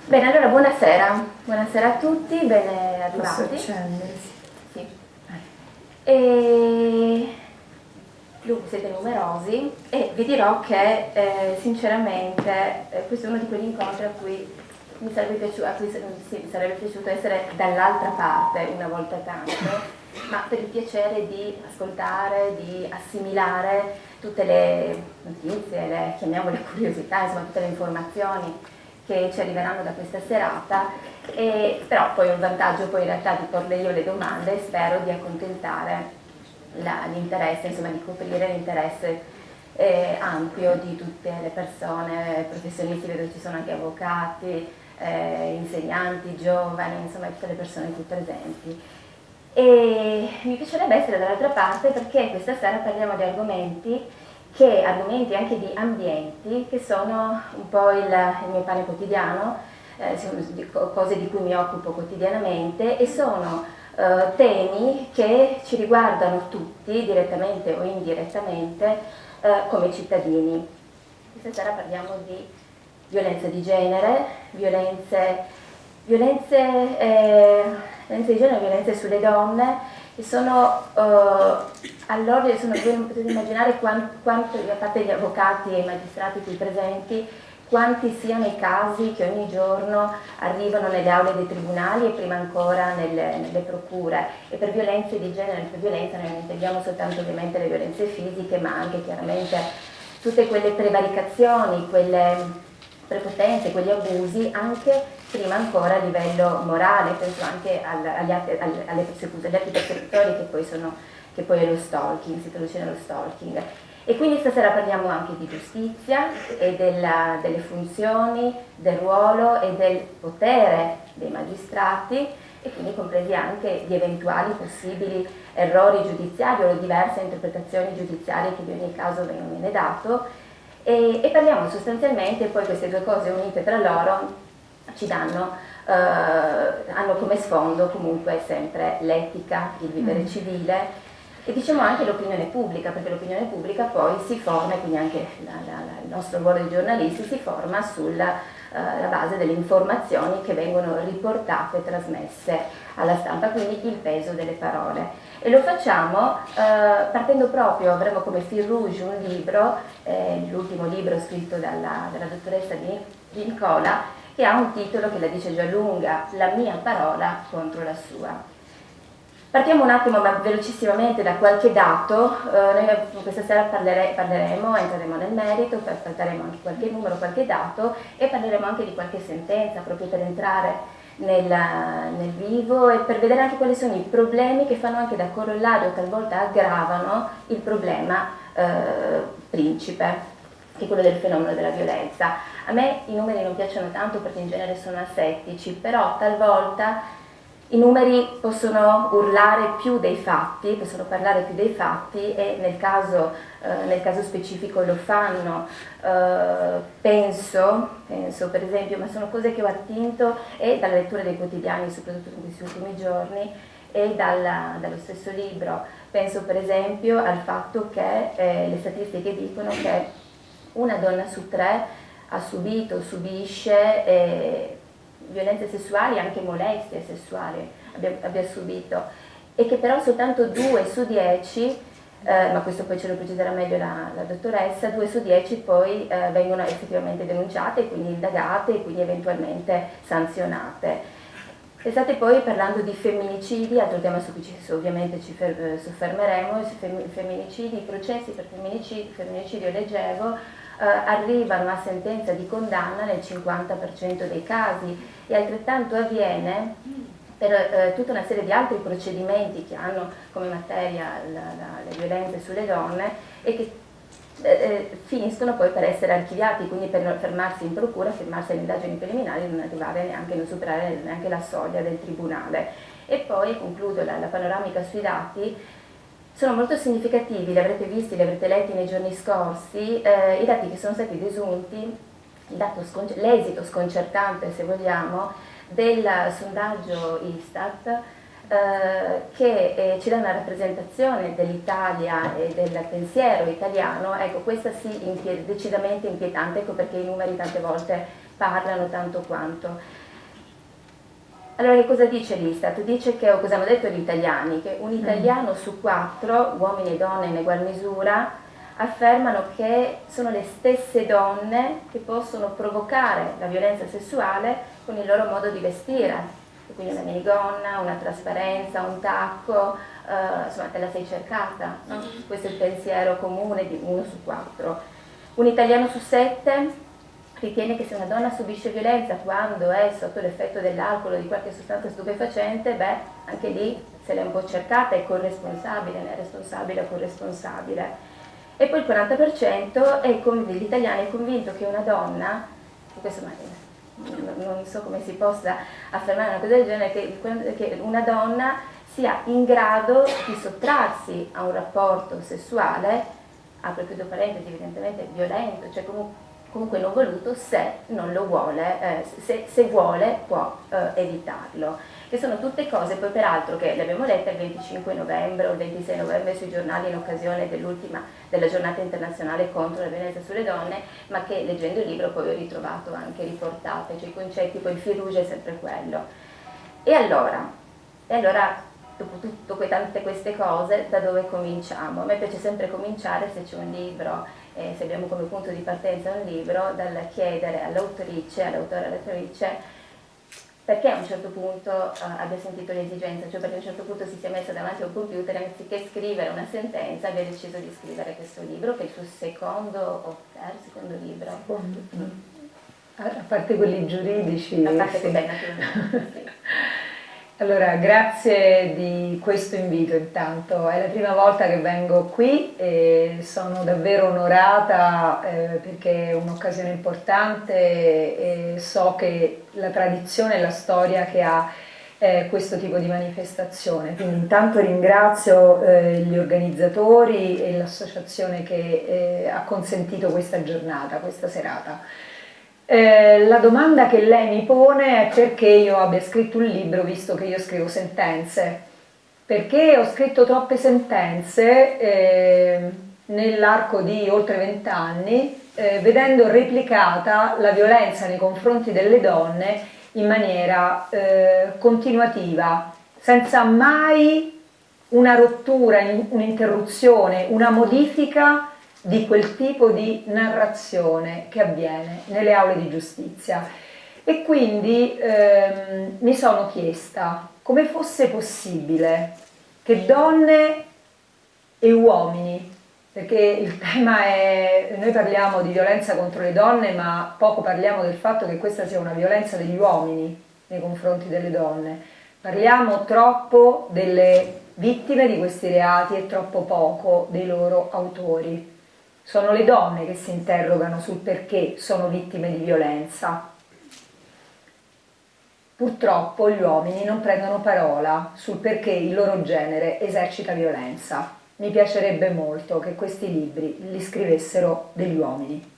Bene, allora buonasera a tutti, bene arrivati. Sì. E siete numerosi e vi dirò che sinceramente questo è uno di quegli incontri a cui mi sarebbe piaciuto essere dall'altra parte una volta tanto, ma per il piacere di ascoltare, di assimilare tutte le notizie, chiamiamole curiosità, insomma tutte le informazioni che ci arriveranno da questa serata, però poi ho il vantaggio poi in realtà di porle io le domande e spero di accontentare l'interesse, insomma di coprire l'interesse ampio di tutte le persone, professionisti, vedo che ci sono anche avvocati, insegnanti, giovani, insomma tutte le persone qui presenti. E mi piacerebbe essere dall'altra parte perché questa sera parliamo di argomenti anche di ambienti che sono un po' il mio pane quotidiano, sono cose di cui mi occupo quotidianamente e sono temi che ci riguardano tutti, direttamente o indirettamente, come cittadini. Questa sera parliamo di violenza di genere, violenze di genere, violenze sulle donne, che sono all'ordine, potete immaginare quanto, a parte gli avvocati e i magistrati qui presenti, quanti siano i casi che ogni giorno arrivano nelle aule dei tribunali e prima ancora nelle procure. E per violenze di genere, per violenza non intendiamo soltanto ovviamente le violenze fisiche, ma anche chiaramente tutte quelle prevaricazioni, quelle prepotenze, quegli abusi, anche prima ancora a livello morale, penso anche agli atti persecutori che poi è lo stalking, si traduce nello stalking. E quindi stasera parliamo anche di giustizia e delle funzioni, del ruolo e del potere dei magistrati e quindi compresi anche di eventuali possibili errori giudiziari o diverse interpretazioni giudiziarie che in ogni caso viene dato. E parliamo sostanzialmente, poi queste due cose unite tra loro ci hanno come sfondo comunque sempre l'etica, il vivere civile e diciamo anche l'opinione pubblica, perché l'opinione pubblica poi si forma, e quindi anche il nostro ruolo di giornalisti si forma sulla base delle informazioni che vengono riportate e trasmesse alla stampa, quindi il peso delle parole. E lo facciamo partendo proprio, avremo come fil rouge un libro, l'ultimo libro scritto dalla dottoressa di Nicola, che ha un titolo che la dice già lunga, La mia parola contro la sua. Partiamo un attimo, ma velocissimamente, da qualche dato. Noi questa sera parleremo, entreremo nel merito, tratteremo anche qualche numero, qualche dato e parleremo anche di qualche sentenza, proprio per entrare nel vivo e per vedere anche quali sono i problemi che fanno anche da corollario, talvolta aggravano il problema principe, che è quello del fenomeno della violenza. A me i numeri non piacciono tanto perché in genere sono asettici, però talvolta i numeri possono urlare più dei fatti, possono parlare più dei fatti e nel caso specifico lo fanno. Penso per esempio, ma sono cose che ho attinto e dalla lettura dei quotidiani, soprattutto in questi ultimi giorni, e dallo stesso libro. Penso per esempio al fatto che le statistiche dicono che una donna su 3 ha subito o subisce violenze sessuali, anche molestie sessuali abbia subito, e che però soltanto 2 su 10, ma questo poi ce lo preciserà meglio la dottoressa, 2 su 10 poi vengono effettivamente denunciate e quindi indagate e quindi eventualmente sanzionate. State poi parlando di femminicidi, altro tema su cui ovviamente ci soffermeremo, i femminicidi, i processi per femminicidio leggevo, arrivano a sentenza di condanna nel 50% dei casi e altrettanto avviene per tutta una serie di altri procedimenti che hanno come materia le violenze sulle donne e che finiscono poi per essere archiviati, quindi per fermarsi in procura, fermarsi alle indagini preliminari e non arrivare neanche, non superare neanche la soglia del tribunale. E poi concludo la panoramica sui dati. Sono molto significativi, li avrete visti, li avrete letti nei giorni scorsi, i dati che sono stati desunti, l'esito sconcertante, se vogliamo, del sondaggio Istat, che ci dà una rappresentazione dell'Italia e del pensiero italiano. Ecco, questa sì, decisamente inquietante, ecco perché i numeri tante volte parlano tanto quanto. Allora che cosa dice l'Istat? Dice che, o cosa hanno detto gli italiani, che un italiano su 4, uomini e donne in egual misura, affermano che sono le stesse donne che possono provocare la violenza sessuale con il loro modo di vestire. Quindi una minigonna, una trasparenza, un tacco, insomma te la sei cercata, no? Questo è il pensiero comune di 1 su 4. Un italiano su 7 ritiene che se una donna subisce violenza quando è sotto l'effetto dell'alcol o di qualche sostanza stupefacente, beh, anche lì se l'è un po' cercata, è corresponsabile, ne è responsabile o corresponsabile. E poi il 40% degli italiani è convinto che una donna, questo non so come si possa affermare una cosa del genere, che una donna sia in grado di sottrarsi a un rapporto sessuale, apro e chiudo parentesi, evidentemente violento, cioè comunque non voluto, se non lo vuole, se vuole può evitarlo. Che sono tutte cose, poi peraltro, che le abbiamo lette il 25 novembre o il 26 novembre sui giornali in occasione della giornata internazionale contro la violenza sulle donne, ma che leggendo il libro poi ho ritrovato anche riportate, cioè i concetti, poi il fil rouge è sempre quello. E allora dopo tante queste cose, da dove cominciamo? A me piace sempre cominciare, se c'è un libro, se abbiamo come punto di partenza un libro, dal chiedere all'autrice, all'autore, all'autrice, perché a un certo punto abbia sentito l'esigenza, cioè perché a un certo punto si sia messa davanti a un computer e anziché scrivere una sentenza abbia deciso di scrivere questo libro, che è il suo secondo libro. A parte quelli giuridici. A parte sì. naturalmente, sì. Allora, grazie di questo invito intanto, è la prima volta che vengo qui e sono davvero onorata perché è un'occasione importante e so che la tradizione e la storia che ha questo tipo di manifestazione. Quindi intanto ringrazio gli organizzatori e l'associazione che ha consentito questa giornata, questa serata. La domanda che lei mi pone è perché io abbia scritto un libro, visto che io scrivo sentenze. Perché ho scritto troppe sentenze nell'arco di oltre 20 anni, vedendo replicata la violenza nei confronti delle donne in maniera continuativa, senza mai una rottura, un'interruzione, una modifica di quel tipo di narrazione che avviene nelle aule di giustizia. E quindi mi sono chiesta come fosse possibile che donne e uomini, perché il tema è, noi parliamo di violenza contro le donne, ma poco parliamo del fatto che questa sia una violenza degli uomini nei confronti delle donne. Parliamo troppo delle vittime di questi reati e troppo poco dei loro autori. Sono le donne che si interrogano sul perché sono vittime di violenza. Purtroppo gli uomini non prendono parola sul perché il loro genere esercita violenza. Mi piacerebbe molto che questi libri li scrivessero degli uomini.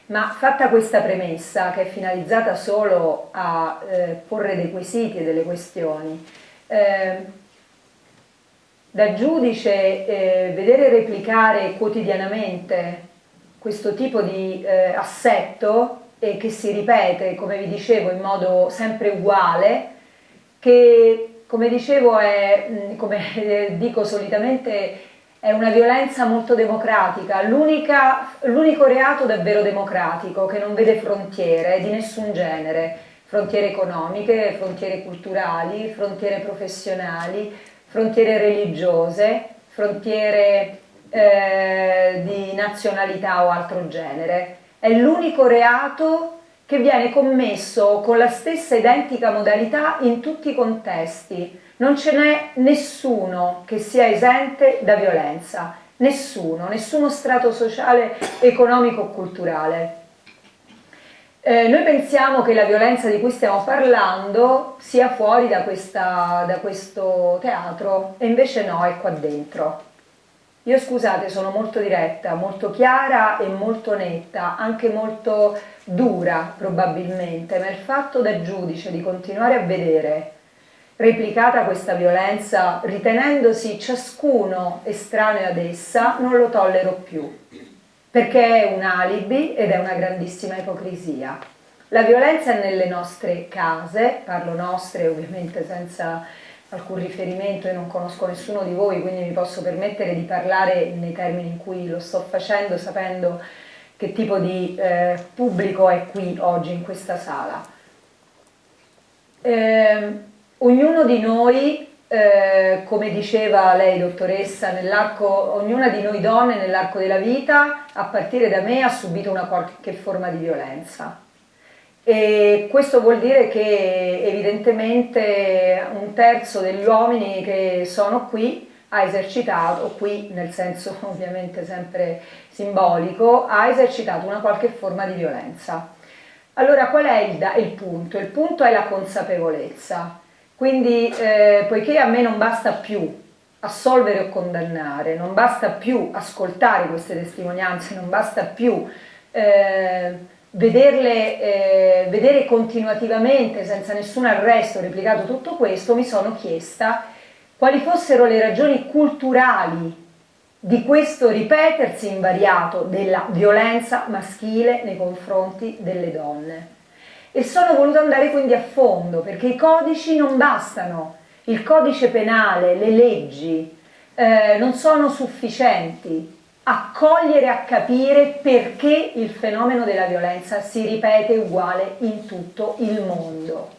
Ma fatta questa premessa, che è finalizzata solo a porre dei quesiti e delle questioni, da giudice vedere replicare quotidianamente questo tipo di assetto che si ripete, come vi dicevo, in modo sempre uguale, che come dicevo è, come dico solitamente, è una violenza molto democratica, l'unico reato davvero democratico che non vede frontiere di nessun genere, frontiere economiche, frontiere culturali, frontiere professionali, frontiere religiose, frontiere di nazionalità o altro genere. È l'unico reato che viene commesso con la stessa identica modalità in tutti i contesti. Non ce n'è nessuno che sia esente da violenza, nessuno strato sociale, economico o culturale. Noi pensiamo che la violenza di cui stiamo parlando sia fuori da questo teatro e invece no, è qua dentro. Io scusate, sono molto diretta, molto chiara e molto netta, anche molto dura probabilmente, ma il fatto da giudice di continuare a vedere replicata questa violenza ritenendosi ciascuno estraneo ad essa non lo tollero più, perché è un alibi ed è una grandissima ipocrisia. La violenza è nelle nostre case, parlo nostre ovviamente senza alcun riferimento, io non conosco nessuno di voi, quindi mi posso permettere di parlare nei termini in cui lo sto facendo, sapendo che tipo di pubblico è qui oggi in questa sala. Ognuno di noi, come diceva lei dottoressa, ognuna di noi donne nell'arco della vita, a partire da me, ha subito una qualche forma di violenza. E questo vuol dire che evidentemente un terzo degli uomini che sono qui ha esercitato, qui nel senso ovviamente sempre simbolico, ha esercitato una qualche forma di violenza. Allora qual è il punto? Il punto è la consapevolezza. Quindi poiché a me non basta più assolvere o condannare, non basta più ascoltare queste testimonianze, non basta più vedere continuativamente, senza nessun arresto, replicato tutto questo, mi sono chiesta quali fossero le ragioni culturali di questo ripetersi invariato della violenza maschile nei confronti delle donne. E sono voluta andare quindi a fondo, perché i codici non bastano, il codice penale, le leggi non sono sufficienti a cogliere, a capire perché il fenomeno della violenza si ripete uguale in tutto il mondo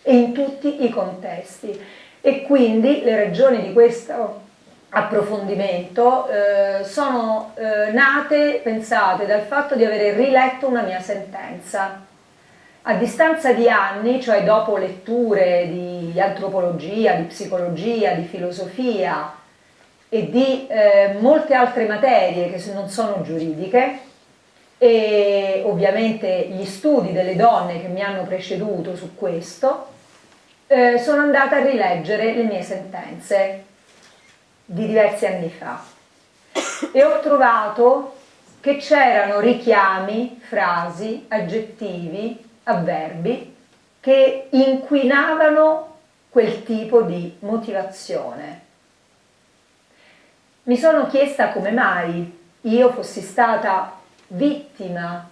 e in tutti i contesti. E quindi le ragioni di questo approfondimento sono nate, pensate, dal fatto di avere riletto una mia sentenza. A distanza di anni, cioè dopo letture di antropologia, di psicologia, di filosofia e di molte altre materie che non sono giuridiche, e ovviamente gli studi delle donne che mi hanno preceduto su questo, sono andata a rileggere le mie sentenze di diversi anni fa e ho trovato che c'erano richiami, frasi, aggettivi, avverbi che inquinavano quel tipo di motivazione. Mi sono chiesta come mai io fossi stata vittima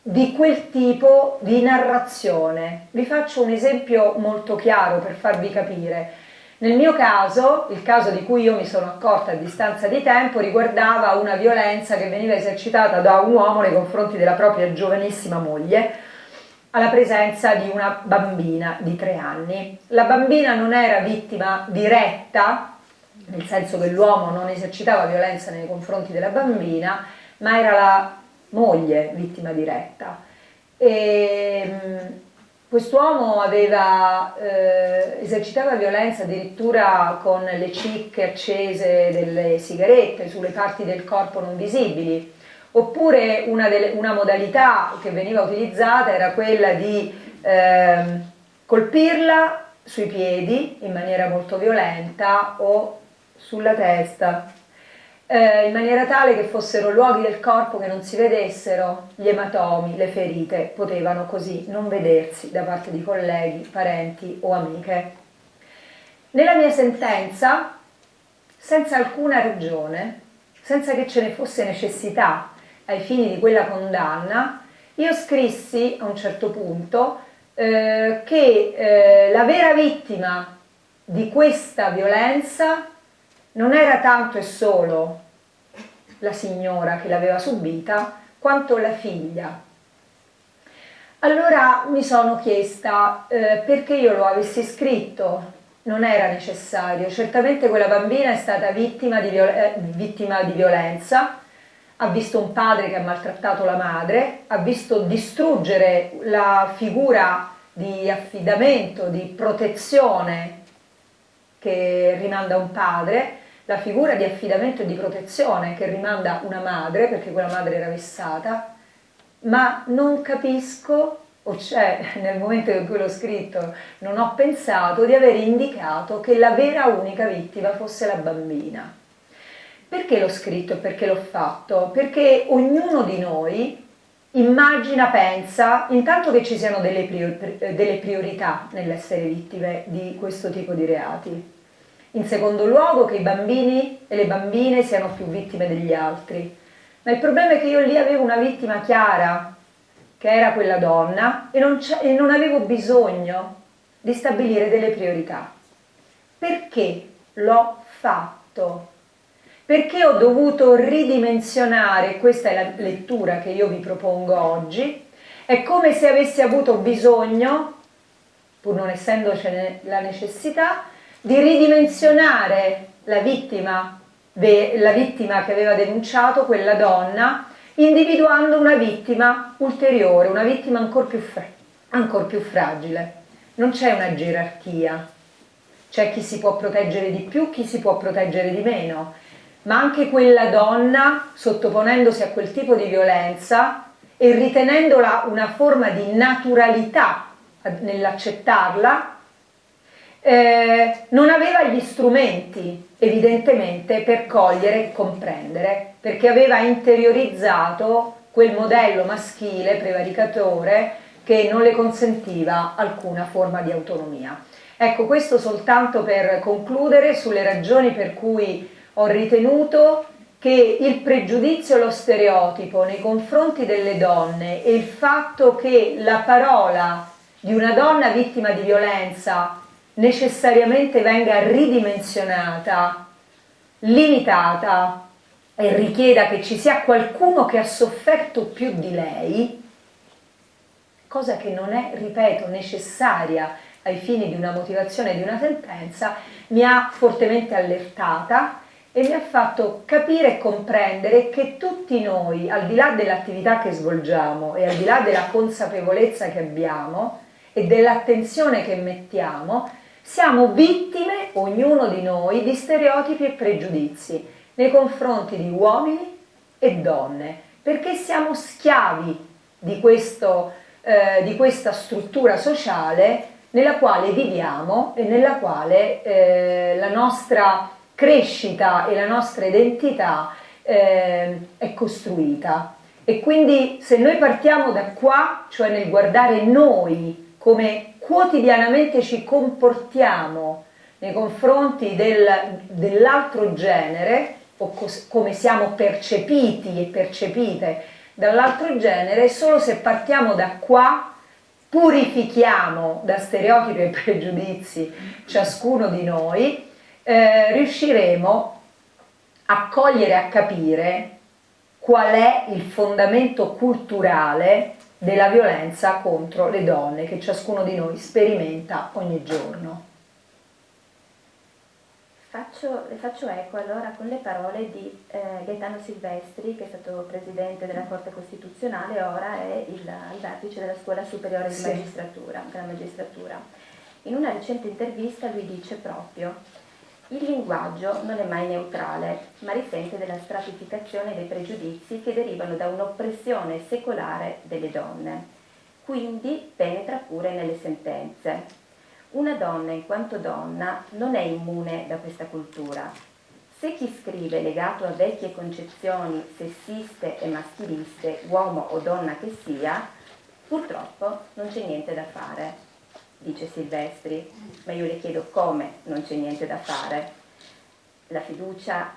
di quel tipo di narrazione. Vi faccio un esempio molto chiaro per farvi capire. Nel mio caso, il caso di cui io mi sono accorta a distanza di tempo, riguardava una violenza che veniva esercitata da un uomo nei confronti della propria giovanissima moglie, alla presenza di una bambina di 3 anni. La bambina non era vittima diretta, nel senso che l'uomo non esercitava violenza nei confronti della bambina, ma era la moglie vittima diretta. Quest'uomo esercitava violenza addirittura con le cicche accese delle sigarette sulle parti del corpo non visibili, oppure una modalità che veniva utilizzata era quella di colpirla sui piedi in maniera molto violenta o sulla testa, in maniera tale che fossero luoghi del corpo che non si vedessero, gli ematomi, le ferite potevano così non vedersi da parte di colleghi, parenti o amiche. Nella mia sentenza, senza alcuna ragione, senza che ce ne fosse necessità ai fini di quella condanna, io scrissi a un certo punto che la vera vittima di questa violenza non era tanto e solo la signora che l'aveva subita, quanto la figlia. Allora mi sono chiesta perché io lo avessi scritto, non era necessario. Certamente quella bambina è stata vittima di violenza, ha visto un padre che ha maltrattato la madre, ha visto distruggere la figura di affidamento, di protezione che rimanda a un padre, la figura di affidamento e di protezione che rimanda una madre, perché quella madre era vessata, ma non capisco, nel momento in cui l'ho scritto, non ho pensato di aver indicato che la vera unica vittima fosse la bambina. Perché l'ho scritto e perché l'ho fatto? Perché ognuno di noi immagina, pensa, intanto che ci siano delle priorità nell'essere vittime di questo tipo di reati. In secondo luogo che i bambini e le bambine siano più vittime degli altri. Ma il problema è che io lì avevo una vittima chiara, che era quella donna e non avevo bisogno di stabilire delle priorità. Perché l'ho fatto? Perché ho dovuto ridimensionare, questa è la lettura che io vi propongo oggi, è come se avessi avuto bisogno, pur non essendocene la necessità, di ridimensionare la vittima che aveva denunciato, quella donna, individuando una vittima ulteriore, una vittima ancor più fragile. Non c'è una gerarchia, c'è chi si può proteggere di più, chi si può proteggere di meno, ma anche quella donna, sottoponendosi a quel tipo di violenza e ritenendola una forma di naturalità nell'accettarla, non aveva gli strumenti evidentemente per cogliere e comprendere, perché aveva interiorizzato quel modello maschile prevaricatore che non le consentiva alcuna forma di autonomia. Ecco, questo soltanto per concludere sulle ragioni per cui ho ritenuto che il pregiudizio e lo stereotipo nei confronti delle donne e il fatto che la parola di una donna vittima di violenza necessariamente venga ridimensionata, limitata e richieda che ci sia qualcuno che ha sofferto più di lei, cosa che non è, ripeto, necessaria ai fini di una motivazione di una sentenza, mi ha fortemente allertata e mi ha fatto capire e comprendere che tutti noi, al di là dell'attività che svolgiamo e al di là della consapevolezza che abbiamo e dell'attenzione che mettiamo, siamo vittime, ognuno di noi, di stereotipi e pregiudizi nei confronti di uomini e donne, perché siamo schiavi di questa struttura sociale nella quale viviamo e nella quale la nostra crescita e la nostra identità è costruita. E quindi se noi partiamo da qua, cioè nel guardare noi come quotidianamente ci comportiamo nei confronti dell'altro genere, o come siamo percepiti e percepite dall'altro genere, solo se partiamo da qua, purifichiamo da stereotipi e pregiudizi ciascuno di noi, riusciremo a cogliere e a capire qual è il fondamento culturale della violenza contro le donne che ciascuno di noi sperimenta ogni giorno. Le faccio eco allora con le parole di Gaetano Silvestri, che è stato presidente della Corte Costituzionale e ora è al vertice della Scuola Superiore di Magistratura, della Magistratura. In una recente intervista lui dice proprio: il linguaggio non è mai neutrale, ma risente della stratificazione dei pregiudizi che derivano da un'oppressione secolare delle donne. Quindi penetra pure nelle sentenze. Una donna in quanto donna non è immune da questa cultura. Se chi scrive è legato a vecchie concezioni sessiste e maschiliste, uomo o donna che sia, purtroppo non c'è niente da fare, dice Silvestri, ma io le chiedo come non c'è niente da fare. La fiducia,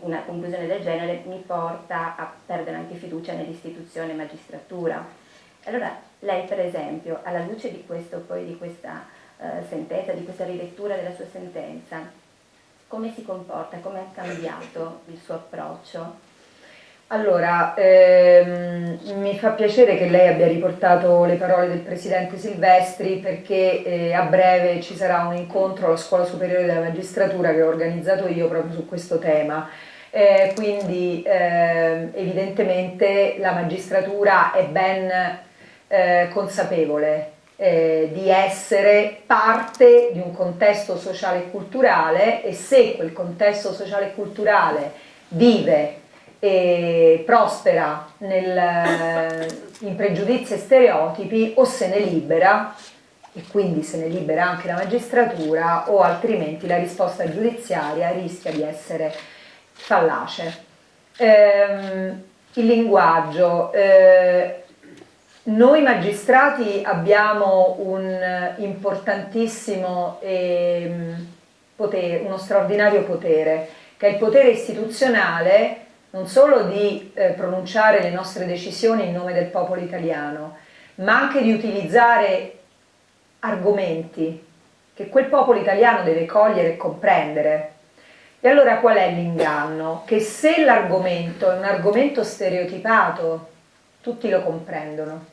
una conclusione del genere mi porta a perdere anche fiducia nell'istituzione magistratura. Allora lei, per esempio, alla luce di questo, poi di questa sentenza, di questa rilettura della sua sentenza, come si comporta, come è cambiato il suo approccio? Allora, mi fa piacere che lei abbia riportato le parole del presidente Silvestri, perché a breve ci sarà un incontro alla Scuola Superiore della Magistratura che ho organizzato io proprio su questo tema. Quindi evidentemente la magistratura è ben consapevole di essere parte di un contesto sociale e culturale, e se quel contesto sociale e culturale vive e prospera in pregiudizi e stereotipi, o se ne libera, e quindi se ne libera anche la magistratura, o altrimenti la risposta giudiziaria rischia di essere fallace. Il linguaggio. Noi magistrati abbiamo un importantissimo potere, uno straordinario potere, che è il potere istituzionale non solo di pronunciare le nostre decisioni in nome del popolo italiano, ma anche di utilizzare argomenti che quel popolo italiano deve cogliere e comprendere. E allora qual è l'inganno? Che se l'argomento è un argomento stereotipato, tutti lo comprendono.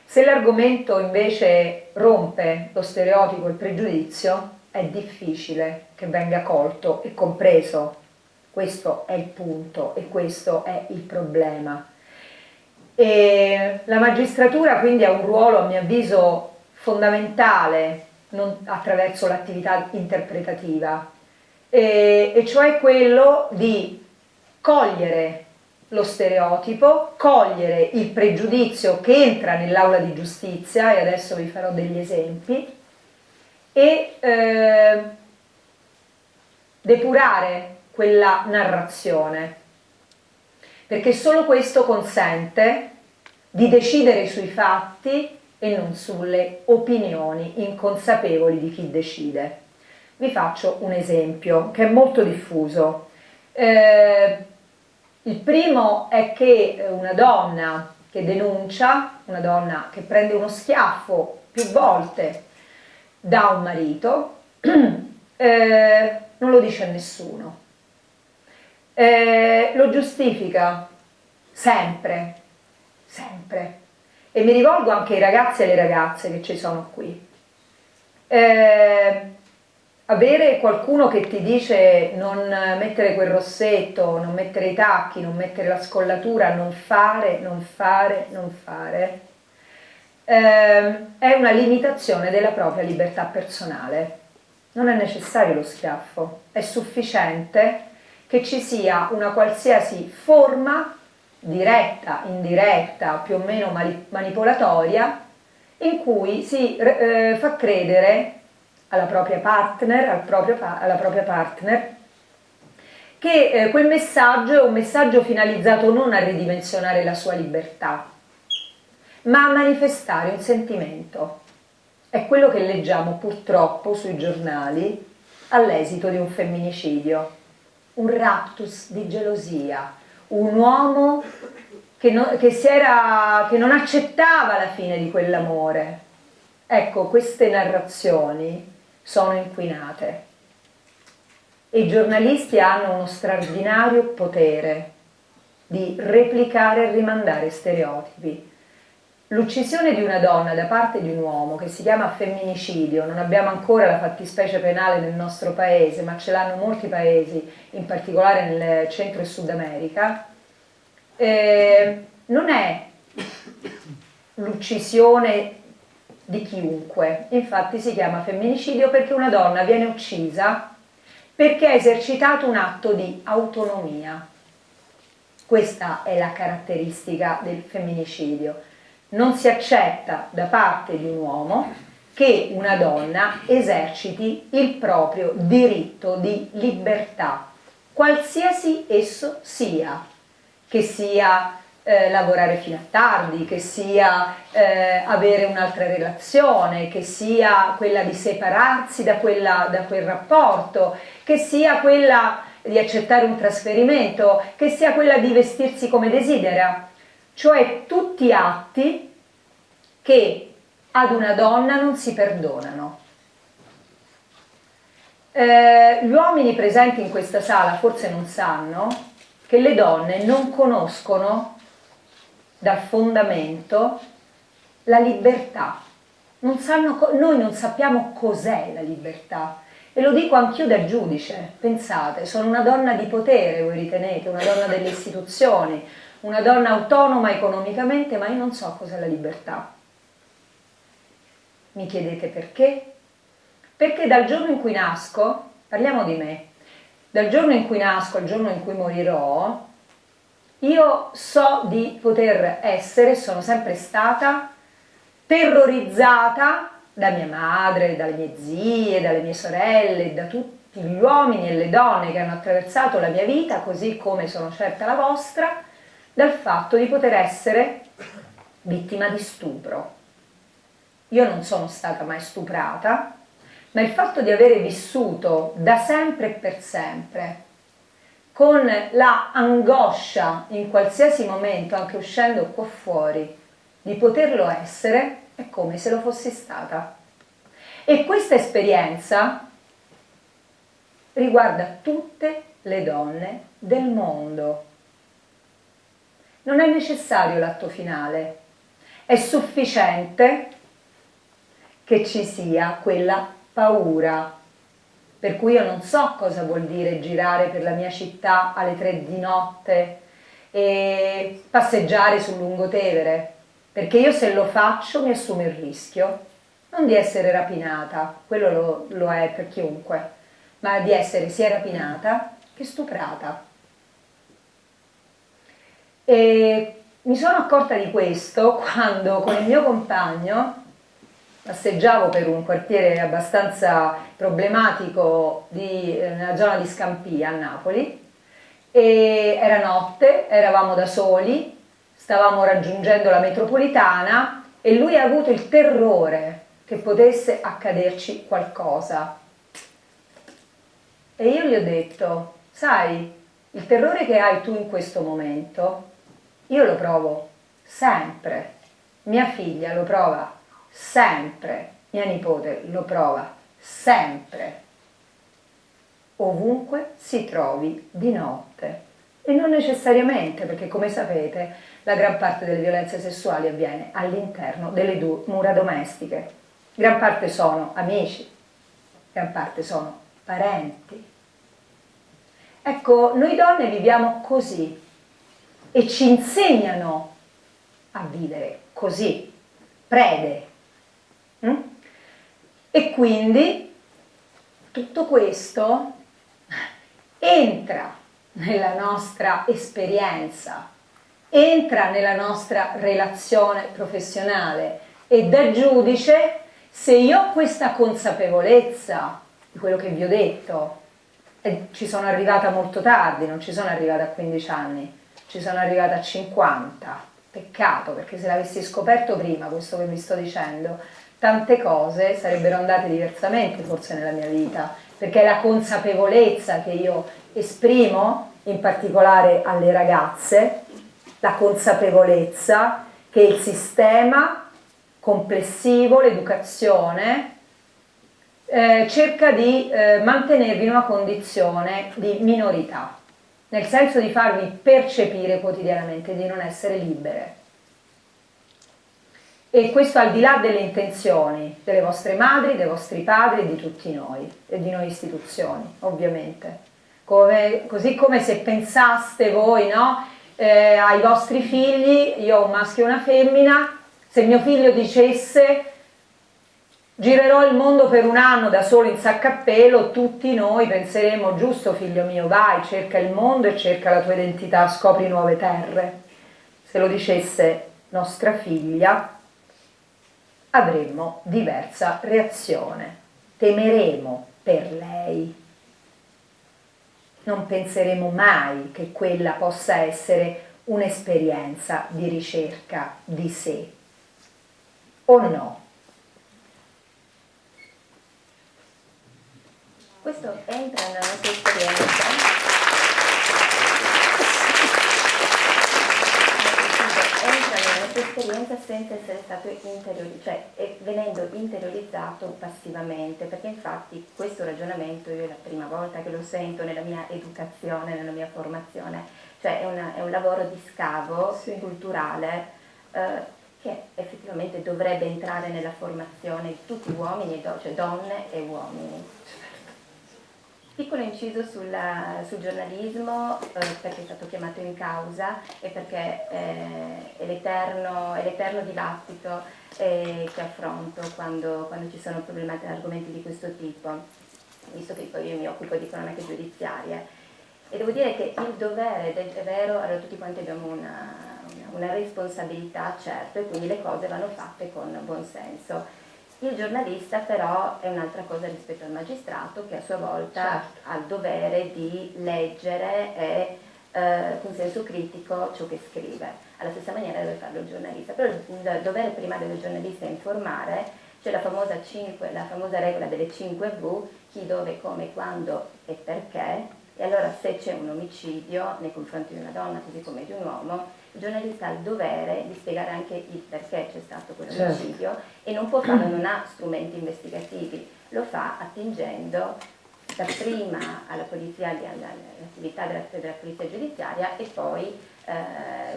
Se l'argomento invece rompe lo stereotipo e il pregiudizio, è difficile che venga colto e compreso. Questo è il punto e questo è il problema. E la magistratura quindi ha un ruolo, a mio avviso, fondamentale attraverso l'attività interpretativa, e cioè quello di cogliere lo stereotipo, cogliere il pregiudizio che entra nell'aula di giustizia, e adesso vi farò degli esempi, e depurare quella narrazione, perché solo questo consente di decidere sui fatti e non sulle opinioni inconsapevoli di chi decide. Vi faccio un esempio che è molto diffuso. Il primo è che una donna che denuncia, una donna che prende uno schiaffo più volte da un marito, non lo dice a nessuno. Lo giustifica sempre, sempre. E mi rivolgo anche ai ragazzi e alle ragazze che ci sono qui. Avere qualcuno che ti dice non mettere quel rossetto, non mettere i tacchi, non mettere la scollatura, non fare, non fare, non fare, è una limitazione della propria libertà personale. Non è necessario lo schiaffo, è sufficiente che ci sia una qualsiasi forma, diretta, indiretta, più o meno manipolatoria, in cui si fa credere alla propria partner, alla propria partner, che quel messaggio è un messaggio finalizzato non a ridimensionare la sua libertà, ma a manifestare un sentimento. È quello che leggiamo purtroppo sui giornali all'esito di un femminicidio, un raptus di gelosia, un uomo che non accettava la fine di quell'amore. Ecco, queste narrazioni sono inquinate e i giornalisti hanno uno straordinario potere di replicare e rimandare stereotipi. L'uccisione di una donna da parte di un uomo, che si chiama femminicidio, non abbiamo ancora la fattispecie penale nel nostro paese, ma ce l'hanno molti paesi, in particolare nel Centro e Sud America, non è l'uccisione di chiunque. Infatti si chiama femminicidio perché una donna viene uccisa perché ha esercitato un atto di autonomia. Questa è la caratteristica del femminicidio. Non si accetta da parte di un uomo che una donna eserciti il proprio diritto di libertà, qualsiasi esso sia, che sia lavorare fino a tardi, che sia avere un'altra relazione, che sia quella di separarsi da quel rapporto, che sia quella di accettare un trasferimento, che sia quella di vestirsi come desidera. Cioè tutti atti che ad una donna non si perdonano. Gli uomini presenti in questa sala forse non sanno che le donne non conoscono dal fondamento la libertà. Noi non sappiamo cos'è la libertà. E lo dico anch'io da giudice. Pensate, sono una donna di potere, voi ritenete, una donna delle istituzioni, una donna autonoma economicamente, ma io non so cos'è la libertà. Mi chiedete perché? Perché dal giorno in cui nasco, parliamo di me, dal giorno in cui nasco al giorno in cui morirò, io so di poter essere, sono sempre stata terrorizzata da mia madre, dalle mie zie, dalle mie sorelle, da tutti gli uomini e le donne che hanno attraversato la mia vita, così come sono certa la vostra, dal fatto di poter essere vittima di stupro. Io non sono stata mai stuprata, ma il fatto di avere vissuto da sempre e per sempre con la angoscia in qualsiasi momento, anche uscendo qua fuori, di poterlo essere, è come se lo fossi stata. E questa esperienza riguarda tutte le donne del mondo. Non è necessario l'atto finale, è sufficiente che ci sia quella paura. Per cui io non so cosa vuol dire girare per la mia città alle 3 di notte e passeggiare sul Lungotevere, perché io se lo faccio mi assumo il rischio non di essere rapinata, quello lo è per chiunque, ma di essere sia rapinata che stuprata. E mi sono accorta di questo quando con il mio compagno passeggiavo per un quartiere abbastanza problematico nella zona di Scampia a Napoli, e era notte, eravamo da soli, stavamo raggiungendo la metropolitana e lui ha avuto il terrore che potesse accaderci qualcosa. E io gli ho detto: sai, il terrore che hai tu in questo momento, io lo provo sempre, mia figlia lo prova sempre, mia nipote lo prova sempre, ovunque si trovi di notte. E non necessariamente, perché come sapete la gran parte delle violenze sessuali avviene all'interno delle mura domestiche. Gran parte sono amici, gran parte sono parenti. Ecco, noi donne viviamo così e ci insegnano a vivere così, prede. E quindi tutto questo entra nella nostra esperienza, entra nella nostra relazione professionale, e da giudice, se io ho questa consapevolezza di quello che vi ho detto, e ci sono arrivata molto tardi, non ci sono arrivata a 15 anni, ci sono arrivata a 50, peccato, perché se l'avessi scoperto prima questo che vi sto dicendo, tante cose sarebbero andate diversamente forse nella mia vita, perché è la consapevolezza che io esprimo, in particolare alle ragazze, la consapevolezza che il sistema complessivo, l'educazione, cerca di mantenervi in una condizione di minorità, nel senso di farvi percepire quotidianamente di non essere libere. E questo al di là delle intenzioni delle vostre madri, dei vostri padri e di tutti noi, e di noi istituzioni, ovviamente. Così come se pensaste voi, no? Ai vostri figli, io ho un maschio e una femmina, se mio figlio dicesse girerò il mondo per un anno da solo in sacco a pelo, tutti noi penseremo: giusto figlio mio, vai, cerca il mondo e cerca la tua identità, scopri nuove terre. Se lo dicesse nostra figlia, avremmo diversa reazione, temeremo per lei, non penseremo mai che quella possa essere un'esperienza di ricerca di sé, o no? Questo entra nella nostra esperienza. Entra nella nostra esperienza senza essere stato venendo interiorizzato passivamente, perché infatti questo ragionamento io è la prima volta che lo sento nella mia educazione, nella mia formazione, cioè è un lavoro di scavo culturale che effettivamente dovrebbe entrare nella formazione di tutti uomini e cioè donne e uomini. Piccolo inciso sul giornalismo, perché è stato chiamato in causa e perché è l'eterno dibattito che affronto quando ci sono argomenti di questo tipo, visto che poi io mi occupo di cronache giudiziarie. E devo dire che il dovere, è vero, allora tutti quanti abbiamo una responsabilità, certo, e quindi le cose vanno fatte con buon senso. Il giornalista però è un'altra cosa rispetto al magistrato, che a sua volta ha il dovere di leggere e con senso critico ciò che scrive. Alla stessa maniera deve farlo il giornalista, però il dovere primario del giornalista è informare. C'è la famosa regola delle 5 V, chi, dove, come, quando e perché, E allora se c'è un omicidio nei confronti di una donna così come di un uomo, il giornalista ha il dovere di spiegare anche il perché c'è stato quell'omicidio, e non può farlo, non ha strumenti investigativi, lo fa attingendo dapprima alla polizia, all'attività della polizia giudiziaria, e poi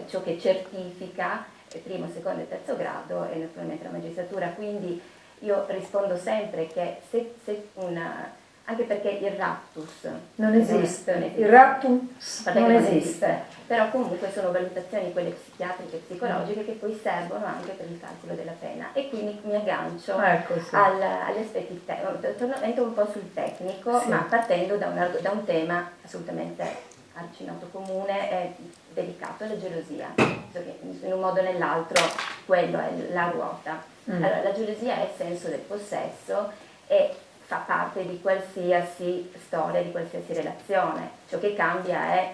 ciò che certifica primo, secondo e terzo grado e naturalmente la magistratura. Quindi io rispondo sempre che se anche perché il raptus non esiste, il raptus non esiste, però comunque sono valutazioni quelle psichiatriche e psicologiche che poi servono anche per il calcolo della pena, e quindi mi aggancio agli aspetti tecnici, un po' sul tecnico, ma partendo da un tema assolutamente arcinoto comune e delicato, la gelosia, perché in un modo o nell'altro quello è la ruota. Allora, la gelosia è il senso del possesso e fa parte di qualsiasi storia, di qualsiasi relazione. Ciò che cambia è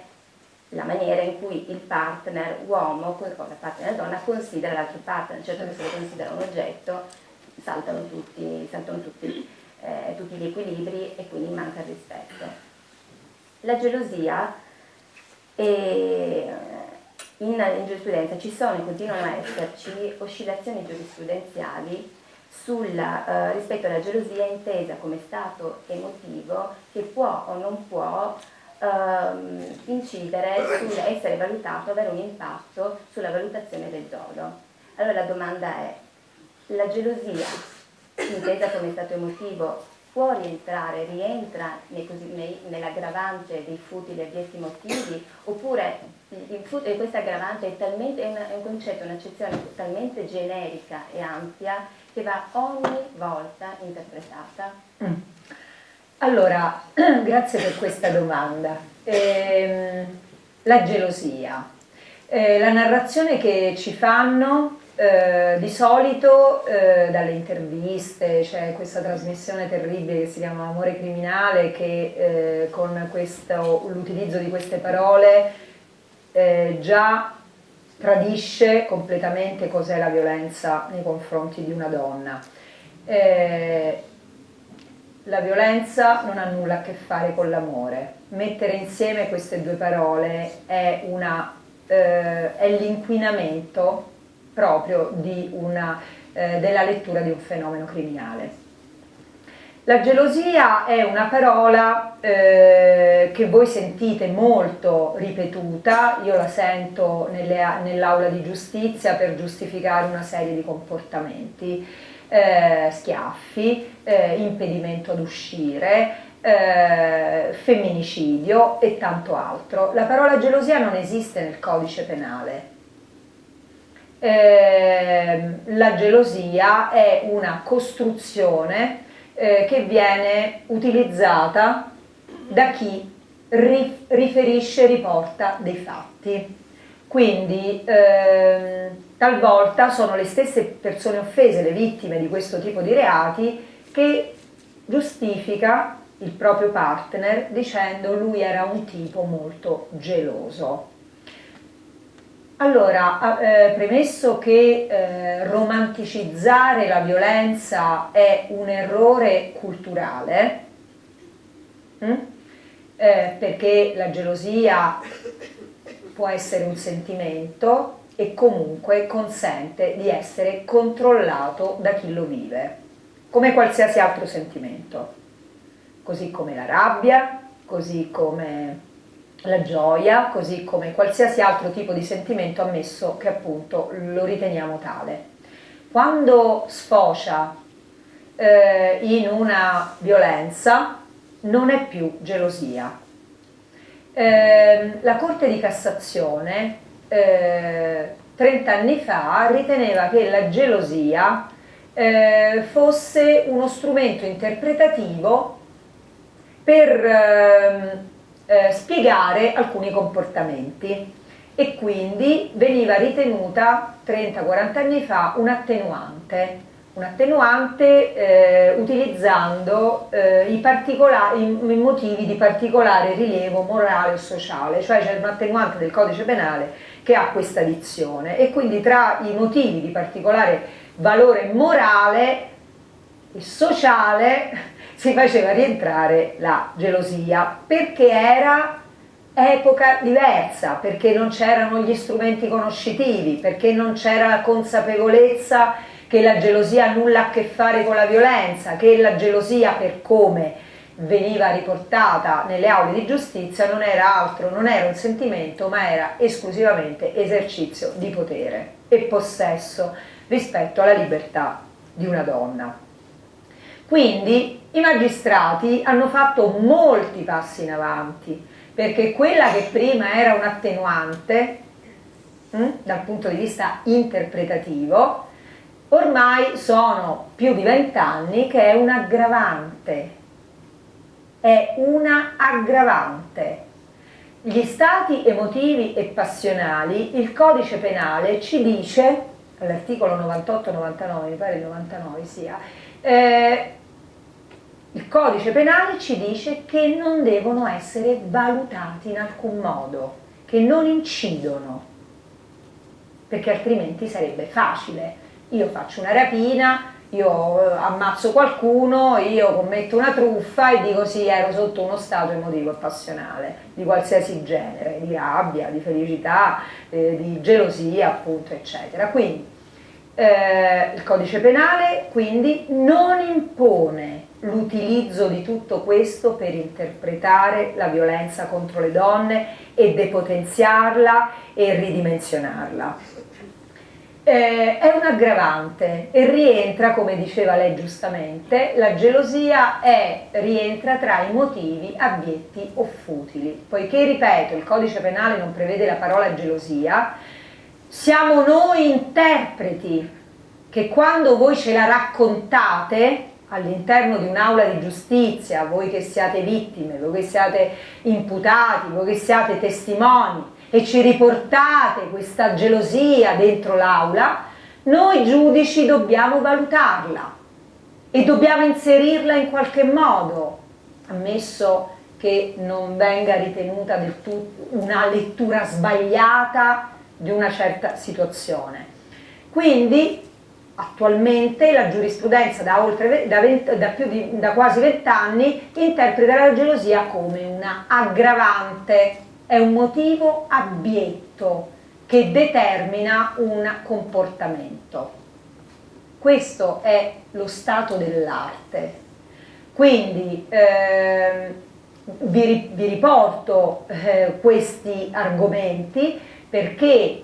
la maniera in cui il partner uomo o la partner donna considera l'altro partner. Certo che se lo considera un oggetto saltano tutti gli equilibri e quindi manca il rispetto. La gelosia in giurisprudenza ci sono e continuano a esserci oscillazioni giurisprudenziali rispetto alla gelosia intesa come stato emotivo che può o non può incidere sull'essere valutato, avere un impatto sulla valutazione del dolo. Allora la domanda è: la gelosia intesa come stato emotivo può rientra nell'aggravante dei futili e abiessi motivi, oppure questa aggravante è un concetto, un'accezione talmente generica e ampia che va ogni volta interpretata? Allora, grazie per questa domanda. La gelosia. La narrazione che ci fanno di solito dalle interviste, c'è questa trasmissione terribile che si chiama Amore criminale, che con l'utilizzo di queste parole già tradisce completamente cos'è la violenza nei confronti di una donna. La violenza non ha nulla a che fare con l'amore. Mettere insieme queste due parole è l'inquinamento proprio della lettura di un fenomeno criminale. La gelosia è una parola che voi sentite molto ripetuta, io la sento nell'aula di giustizia per giustificare una serie di comportamenti, schiaffi, impedimento ad uscire, femminicidio e tanto altro. La parola gelosia non esiste nel codice penale. La gelosia è una costruzione che viene utilizzata da chi riferisce e riporta dei fatti. Quindi talvolta sono le stesse persone offese, le vittime di questo tipo di reati, che giustifica il proprio partner dicendo lui era un tipo molto geloso. Allora, premesso che romanticizzare la violenza è un errore culturale, perché la gelosia può essere un sentimento e comunque consente di essere controllato da chi lo vive, come qualsiasi altro sentimento, così come la rabbia, così come la gioia, così come qualsiasi altro tipo di sentimento, ammesso che appunto lo riteniamo tale. Quando sfocia in una violenza non è più gelosia. La Corte di Cassazione 30 anni fa riteneva che la gelosia fosse uno strumento interpretativo per spiegare alcuni comportamenti, e quindi veniva ritenuta 30-40 anni fa un'attenuante utilizzando i motivi di particolare rilievo morale o sociale, cioè c'è un'attenuante del codice penale che ha questa dizione, e quindi tra i motivi di particolare valore morale e sociale si faceva rientrare la gelosia, perché era epoca diversa, perché non c'erano gli strumenti conoscitivi, perché non c'era la consapevolezza che la gelosia ha nulla a che fare con la violenza, che la gelosia, per come veniva riportata nelle aule di giustizia, non era altro, non era un sentimento, ma era esclusivamente esercizio di potere e possesso rispetto alla libertà di una donna. Quindi i magistrati hanno fatto molti passi in avanti, perché quella che prima era un attenuante dal punto di vista interpretativo, ormai sono più di 20 anni che è un aggravante. È una aggravante. Gli stati emotivi e passionali, il codice penale ci dice, all'articolo 98-99, mi pare il 99 sia, il codice penale ci dice che non devono essere valutati in alcun modo, che non incidono, perché altrimenti sarebbe facile. Io faccio una rapina, io ammazzo qualcuno, io commetto una truffa e dico sì, ero sotto uno stato emotivo e passionale, di qualsiasi genere, di rabbia, di felicità, di gelosia, appunto, eccetera. Quindi il codice penale quindi non impone l'utilizzo di tutto questo per interpretare la violenza contro le donne e depotenziarla e ridimensionarla. È un aggravante e rientra, come diceva lei giustamente, la gelosia rientra tra i motivi abietti o futili. Poiché, ripeto, il codice penale non prevede la parola gelosia, siamo noi interpreti che quando voi ce la raccontate all'interno di un'aula di giustizia, voi che siate vittime, voi che siate imputati, voi che siate testimoni, e ci riportate questa gelosia dentro l'aula, noi giudici dobbiamo valutarla e dobbiamo inserirla in qualche modo, ammesso che non venga ritenuta del tutto una lettura sbagliata di una certa situazione. Quindi attualmente la giurisprudenza da quasi 20 anni interpreta la gelosia come una aggravante. È un motivo abietto che determina un comportamento. Questo è lo stato dell'arte. Quindi vi riporto questi argomenti perché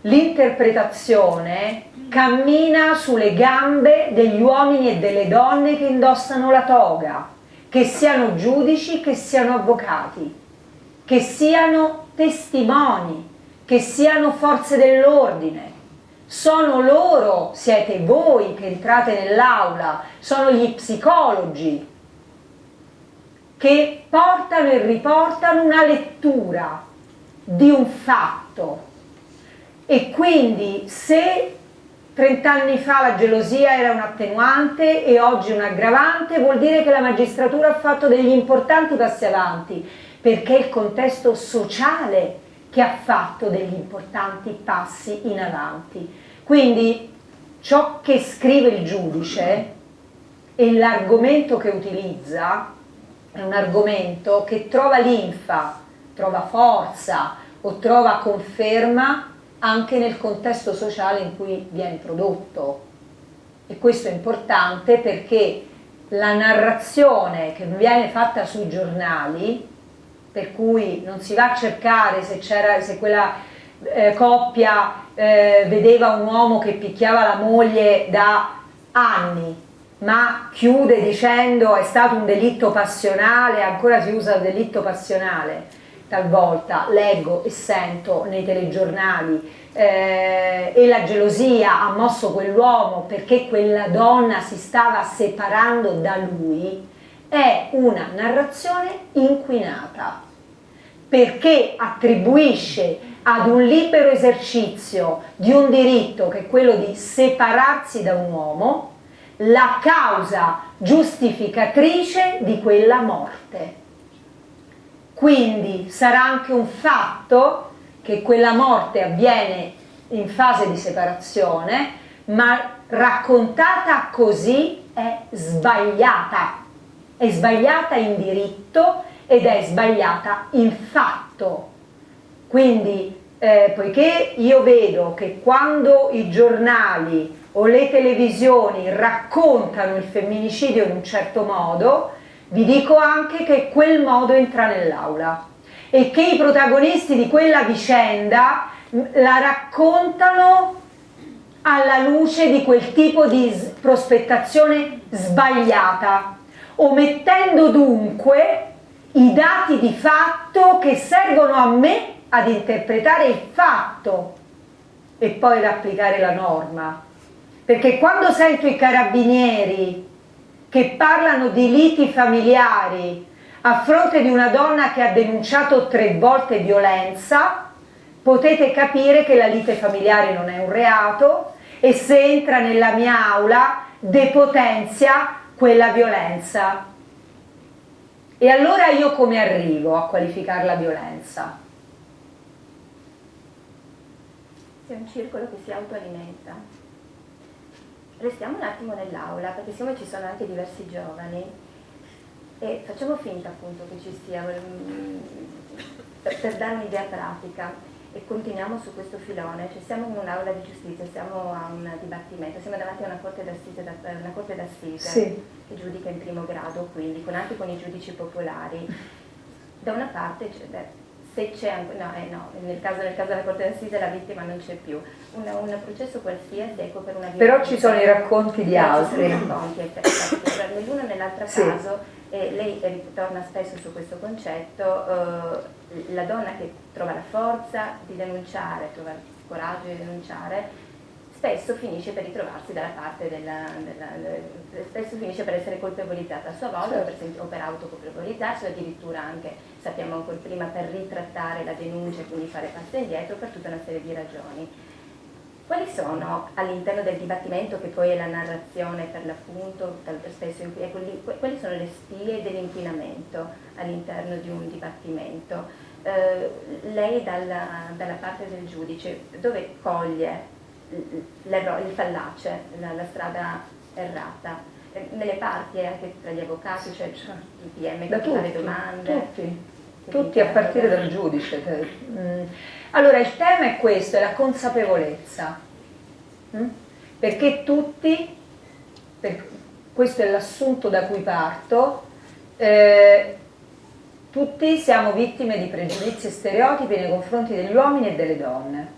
l'interpretazione cammina sulle gambe degli uomini e delle donne che indossano la toga, che siano giudici, che siano avvocati, che siano testimoni, che siano forze dell'ordine. Sono loro, siete voi che entrate nell'aula, sono gli psicologi che portano e riportano una lettura di un fatto. E quindi se 30 anni fa la gelosia era un attenuante e oggi un aggravante, vuol dire che la magistratura ha fatto degli importanti passi avanti, perché è il contesto sociale che ha fatto degli importanti passi in avanti. Quindi ciò che scrive il giudice e l'argomento che utilizza è un argomento che trova linfa, trova forza o trova conferma anche nel contesto sociale in cui viene prodotto. E questo è importante perché la narrazione che viene fatta sui giornali, per cui non si va a cercare se quella coppia vedeva un uomo che picchiava la moglie da anni, ma chiude dicendo è stato un delitto passionale, ancora si usa il delitto passionale, talvolta leggo e sento nei telegiornali e la gelosia ha mosso quell'uomo perché quella donna si stava separando da lui, è una narrazione inquinata, perché attribuisce ad un libero esercizio di un diritto che è quello di separarsi da un uomo la causa giustificatrice di quella morte. Quindi sarà anche un fatto che quella morte avviene in fase di separazione, ma raccontata così è sbagliata. è sbagliata in diritto ed è sbagliata in fatto. Quindi poiché io vedo che quando i giornali o le televisioni raccontano il femminicidio in un certo modo, vi dico anche che quel modo entra nell'aula e che i protagonisti di quella vicenda la raccontano alla luce di quel tipo di prospettazione sbagliata, omettendo dunque i dati di fatto che servono a me ad interpretare il fatto e poi ad applicare la norma. Perché quando sento i carabinieri che parlano di liti familiari a fronte di una donna che ha denunciato 3 volte violenza, potete capire che la lite familiare non è un reato e se entra nella mia aula depotenzia quella violenza. E allora io come arrivo a qualificare la violenza? È un circolo che si autoalimenta. Restiamo un attimo nell'aula, perché siccome ci sono anche diversi giovani, e facciamo finta appunto che ci sia, per dare un'idea pratica, e continuiamo su questo filone, cioè siamo in un'aula di giustizia, siamo a un dibattimento, siamo davanti a una corte d'assise, sì, che giudica in primo grado, quindi anche con i giudici popolari. Da una parte se c'è, nel caso della corte d'assise la vittima non c'è più, un processo qualsiasi, ecco, per una però ci sono i racconti di altri. Nell'uno e nell'altro caso, lei ritorna spesso su questo concetto, la donna che trova la forza di denunciare, trova il coraggio di denunciare, spesso finisce per ritrovarsi dalla parte spesso finisce per essere colpevolizzata a sua volta, o per autocolpevolizzarsi, o addirittura anche, sappiamo ancora prima, per ritrattare la denuncia e quindi fare passi indietro per tutta una serie di ragioni. Quali sono all'interno del dibattimento, che poi è la narrazione per l'appunto, spesso quali sono le spie dell'inquinamento all'interno di un dibattimento? Lei dalla parte del giudice, dove coglie il fallace, la strada errata? Nelle parti, anche tra gli avvocati, cioè il PM che fa le domande? Tutti a partire dal giudice. Allora il tema è questo, è la consapevolezza, perché tutti, questo è l'assunto da cui parto, tutti siamo vittime di pregiudizi e stereotipi nei confronti degli uomini e delle donne.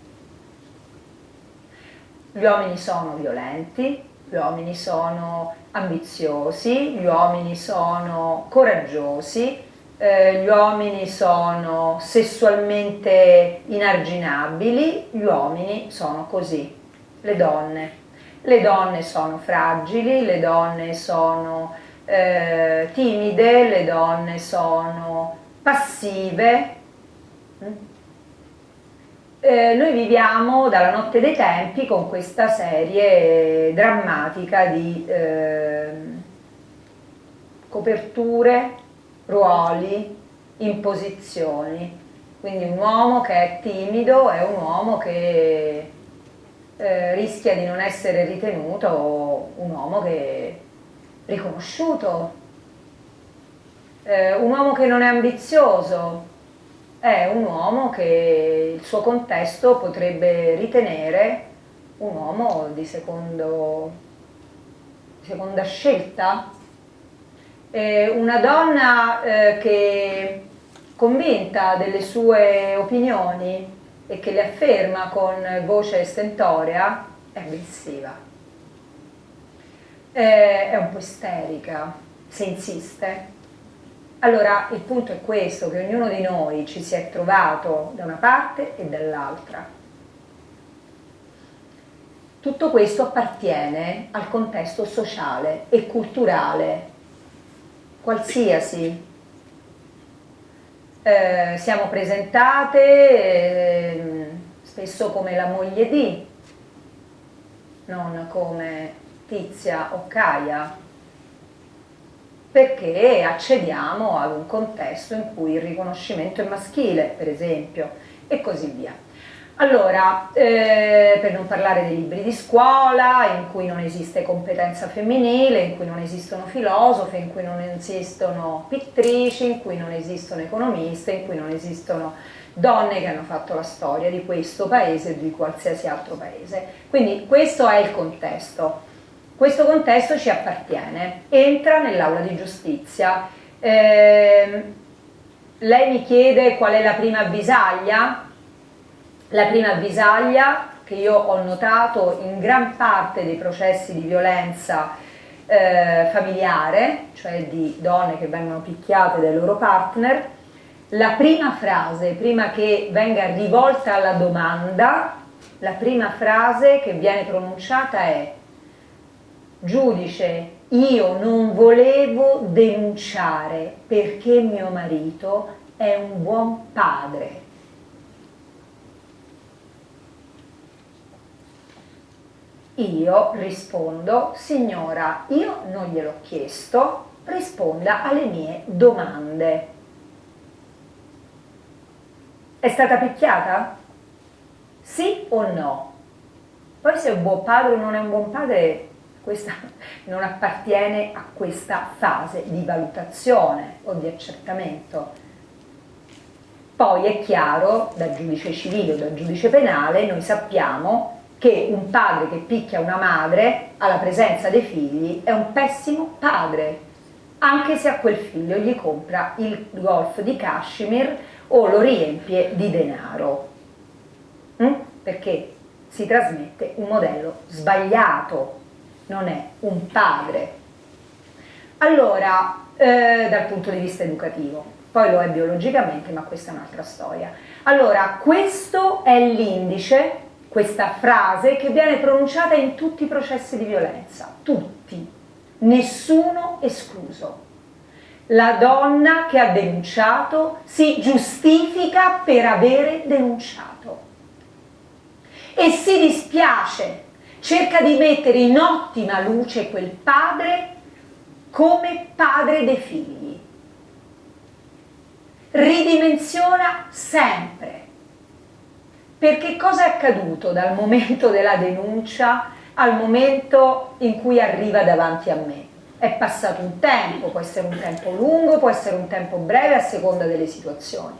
Gli uomini sono violenti, gli uomini sono ambiziosi, gli uomini sono coraggiosi, gli uomini sono sessualmente inarginabili, gli uomini sono così. Le donne sono fragili, le donne sono timide, le donne sono passive. Noi viviamo dalla notte dei tempi con questa serie drammatica di coperture, ruoli, imposizioni. Quindi un uomo che è timido è un uomo che rischia di non essere ritenuto un uomo che è riconosciuto. Un uomo che non è ambizioso è un uomo che il suo contesto potrebbe ritenere un uomo di seconda scelta. Una donna che convinta delle sue opinioni e che le afferma con voce stentorea è aggressiva, è un po' isterica se insiste. Allora il punto è questo, che ognuno di noi ci si è trovato da una parte e dall'altra. Tutto questo appartiene al contesto sociale e culturale qualsiasi. Siamo presentate spesso come la moglie di, non come Tizia o Caia, perché accediamo ad un contesto in cui il riconoscimento è maschile, per esempio, e così via. Allora, per non parlare dei libri di scuola, in cui non esiste competenza femminile, in cui non esistono filosofe, in cui non esistono pittrici, in cui non esistono economiste, in cui non esistono donne che hanno fatto la storia di questo paese o di qualsiasi altro paese. Quindi questo è il contesto. Questo contesto ci appartiene, entra nell'aula di giustizia. Lei mi chiede qual è la prima avvisaglia? La prima avvisaglia che io ho notato in gran parte dei processi di violenza familiare, cioè di donne che vengono picchiate dai loro partner, la prima frase, prima che venga rivolta alla domanda, la prima frase che viene pronunciata è: giudice, io non volevo denunciare perché mio marito è un buon padre. Io rispondo: signora, io non gliel'ho chiesto, risponda alle mie domande. È stata picchiata? Sì o no? Poi se è un buon padre o non è un buon padre, questa non appartiene a questa fase di valutazione o di accertamento. Poi è chiaro, da giudice civile o da giudice penale, noi sappiamo che un padre che picchia una madre alla presenza dei figli è un pessimo padre, anche se a quel figlio gli compra il golf di Kashmir o lo riempie di denaro, perché si trasmette un modello sbagliato, non è un padre. Allora, dal punto di vista educativo, poi lo è biologicamente, ma questa è un'altra storia. Allora, questo è l'indice, questa frase che viene pronunciata in tutti i processi di violenza, tutti, nessuno escluso. La donna che ha denunciato si giustifica per avere denunciato e si dispiace, cerca di mettere in ottima luce quel padre come padre dei figli, ridimensiona sempre. Perché cosa è accaduto dal momento della denuncia al momento in cui arriva davanti a me? È passato un tempo, può essere un tempo lungo, può essere un tempo breve a seconda delle situazioni.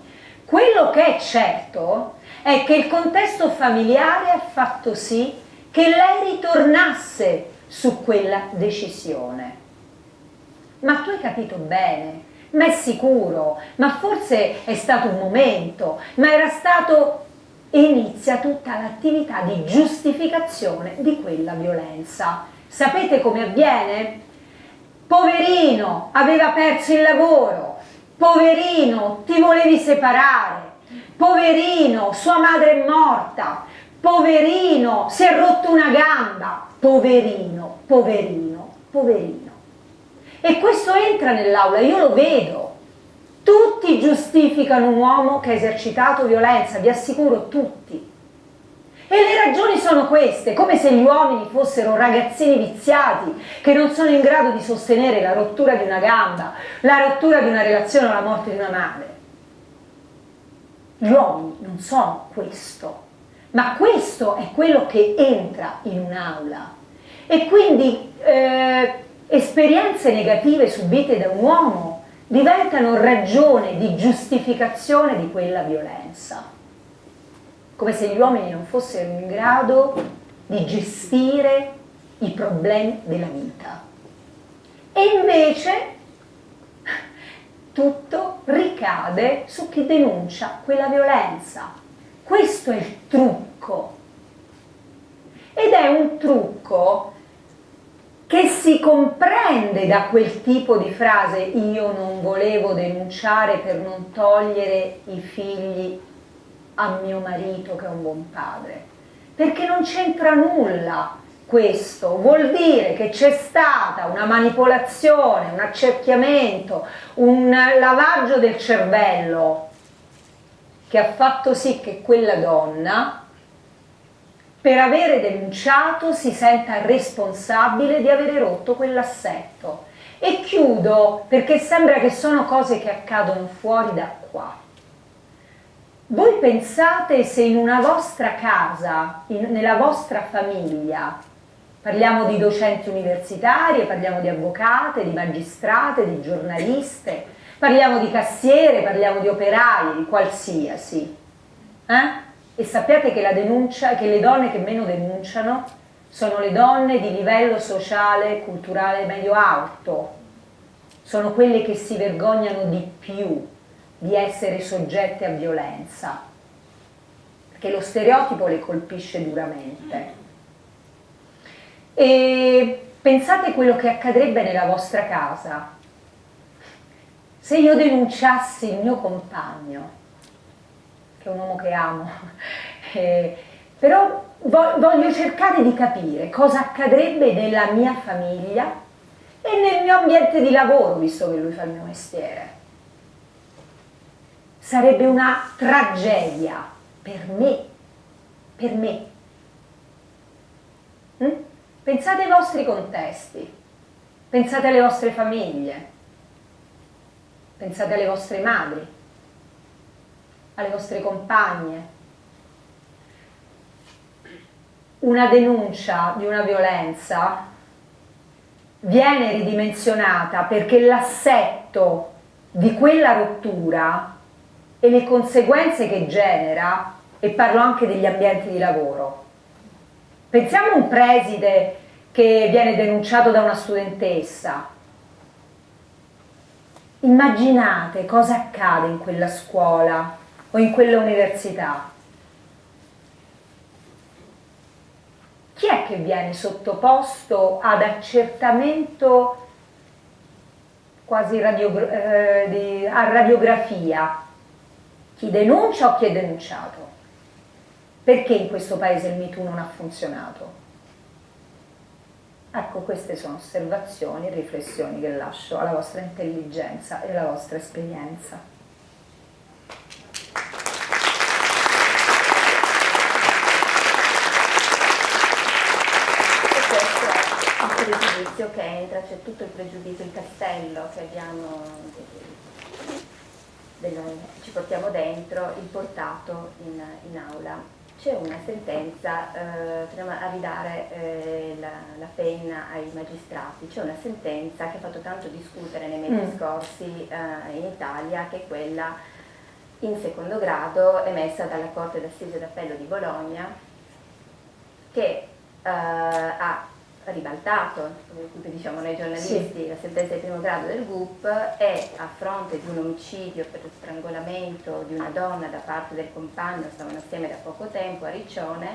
Quello che è certo è che il contesto familiare ha fatto sì che lei ritornasse su quella decisione. Ma tu hai capito bene? Ma è sicuro? Ma forse è stato un momento? Ma era stato... Inizia tutta l'attività di giustificazione di quella violenza. Sapete come avviene? Poverino, aveva perso il lavoro, poverino, ti volevi separare, poverino, sua madre è morta, poverino, si è rotto una gamba, poverino, poverino, poverino. E questo entra nell'aula, io lo vedo. Tutti giustificano un uomo che ha esercitato violenza, vi assicuro, tutti. E le ragioni sono queste, come se gli uomini fossero ragazzini viziati che non sono in grado di sostenere la rottura di una gamba, la rottura di una relazione o la morte di una madre. Gli uomini non sono questo, ma questo è quello che entra in un'aula. E quindi esperienze negative subite da un uomo diventano ragione di giustificazione di quella violenza, come se gli uomini non fossero in grado di gestire i problemi della vita. E invece tutto ricade su chi denuncia quella violenza. Questo è il trucco. Ed è un trucco che si comprende da quel tipo di frase: io non volevo denunciare per non togliere i figli a mio marito che è un buon padre, perché non c'entra nulla questo, vuol dire che c'è stata una manipolazione, un accerchiamento, un lavaggio del cervello che ha fatto sì che quella donna, per avere denunciato, si senta responsabile di avere rotto quell'assetto. E chiudo, perché sembra che sono cose che accadono fuori da qua. voi pensate se in una vostra casa, nella vostra famiglia, parliamo di docenti universitarie, parliamo di avvocate, di magistrate, di giornaliste, parliamo di cassiere, parliamo di operai, di qualsiasi. E sappiate che che le donne che meno denunciano sono le donne di livello sociale e culturale medio-alto, sono quelle che si vergognano di più di essere soggette a violenza, perché lo stereotipo le colpisce duramente. E pensate quello che accadrebbe nella vostra casa se io denunciassi il mio compagno, che è un uomo che amo, però voglio cercare di capire cosa accadrebbe nella mia famiglia e nel mio ambiente di lavoro, visto che lui fa il mio mestiere. Sarebbe una tragedia per me, per me. Pensate ai vostri contesti, pensate alle vostre famiglie, pensate alle vostre madri, alle vostre compagne. Una denuncia di una violenza viene ridimensionata perché l'assetto di quella rottura e le conseguenze che genera, e parlo anche degli ambienti di lavoro. Pensiamo a un preside che viene denunciato da una studentessa. Immaginate cosa accade in quella scuola o in quella università. Chi è che viene sottoposto ad accertamento quasi a radiografia? Chi denuncia o chi è denunciato? Perché in questo paese il Me Too non ha funzionato? Ecco, queste sono osservazioni e riflessioni che lascio alla vostra intelligenza e alla vostra esperienza. E questo è il pregiudizio che entra, c'è tutto il pregiudizio, il castello che abbiamo, ci portiamo dentro, il portato in aula. C'è una sentenza, torniamo a ridare la penna ai magistrati, c'è una sentenza che ha fatto tanto discutere nei mesi scorsi in Italia, che è quella in secondo grado emessa dalla Corte d'Assise d'Appello di Bologna, che ha ribaltato, come diciamo noi giornalisti, la sentenza di primo grado del GUP, e a fronte di un omicidio per strangolamento di una donna da parte del compagno, stavano assieme da poco tempo a Riccione,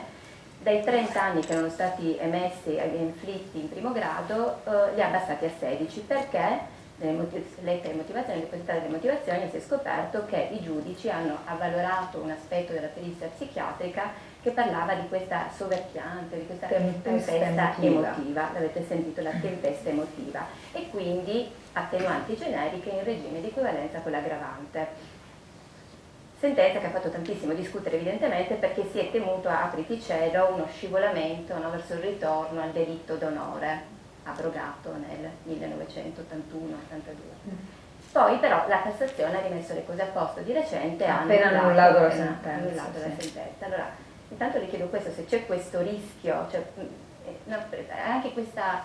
dai 30 anni che erano stati emessi agli inflitti in primo grado, li ha abbassati a 16, perché nelle lettere di motivazione, depositate delle motivazioni, si è scoperto che i giudici hanno avvalorato un aspetto della perizia psichiatrica che parlava di questa soverchiante, di questa tempesta emotiva, l'avete sentito, la tempesta emotiva, e quindi attenuanti generiche in regime di equivalenza con l'aggravante. Sentenza che ha fatto tantissimo discutere evidentemente, perché si è temuto a apriti cielo uno scivolamento, no, verso il ritorno al delitto d'onore, abrogato nel 1981-82. Poi però la Cassazione ha rimesso le cose a posto di recente, ha annullato la sentenza. Allora, intanto le chiedo questo, se c'è questo rischio, cioè, anche questa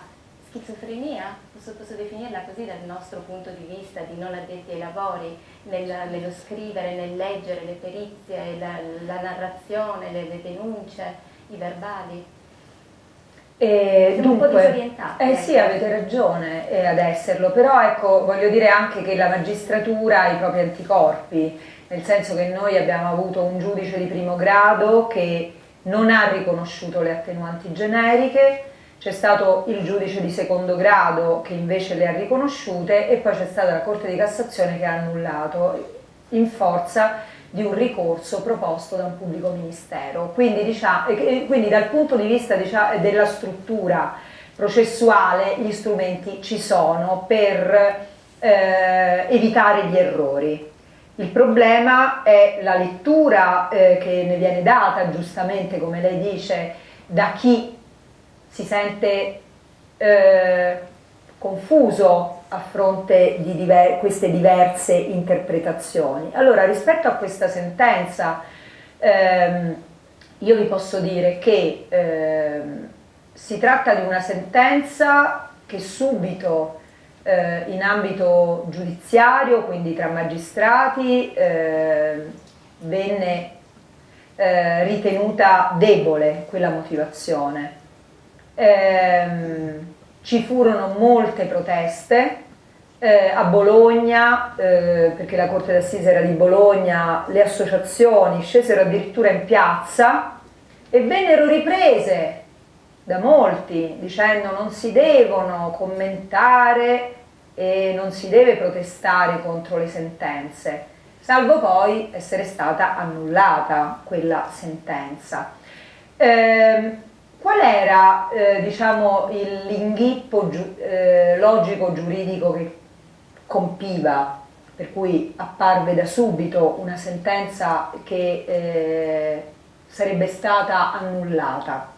schizofrenia, posso definirla così dal nostro punto di vista di non addetti ai lavori, nello scrivere, nel leggere le perizie, la narrazione, le denunce, i verbali. Dunque, un po' disorientati. Sì, avete ragione ad esserlo, però ecco, voglio dire anche che la magistratura ha i propri anticorpi, nel senso che noi abbiamo avuto un giudice di primo grado che non ha riconosciuto le attenuanti generiche, c'è stato il giudice di secondo grado che invece le ha riconosciute, e poi c'è stata la Corte di Cassazione che ha annullato in forza di un ricorso proposto da un pubblico ministero. Quindi dal punto di vista della struttura processuale gli strumenti ci sono per evitare gli errori. Il problema è la lettura che ne viene data, giustamente come lei dice, da chi si sente confuso a fronte di queste diverse interpretazioni. Allora, rispetto a questa sentenza, io vi posso dire che si tratta di una sentenza che subito in ambito giudiziario, quindi tra magistrati, venne ritenuta debole quella motivazione. Ci furono molte proteste a Bologna, perché la Corte d'Assise era di Bologna, le associazioni scesero addirittura in piazza e vennero riprese da molti dicendo non si devono commentare e non si deve protestare contro le sentenze, salvo poi essere stata annullata quella sentenza. Qual era diciamo, l'inghippo logico giuridico che compiva, per cui apparve da subito una sentenza che sarebbe stata annullata?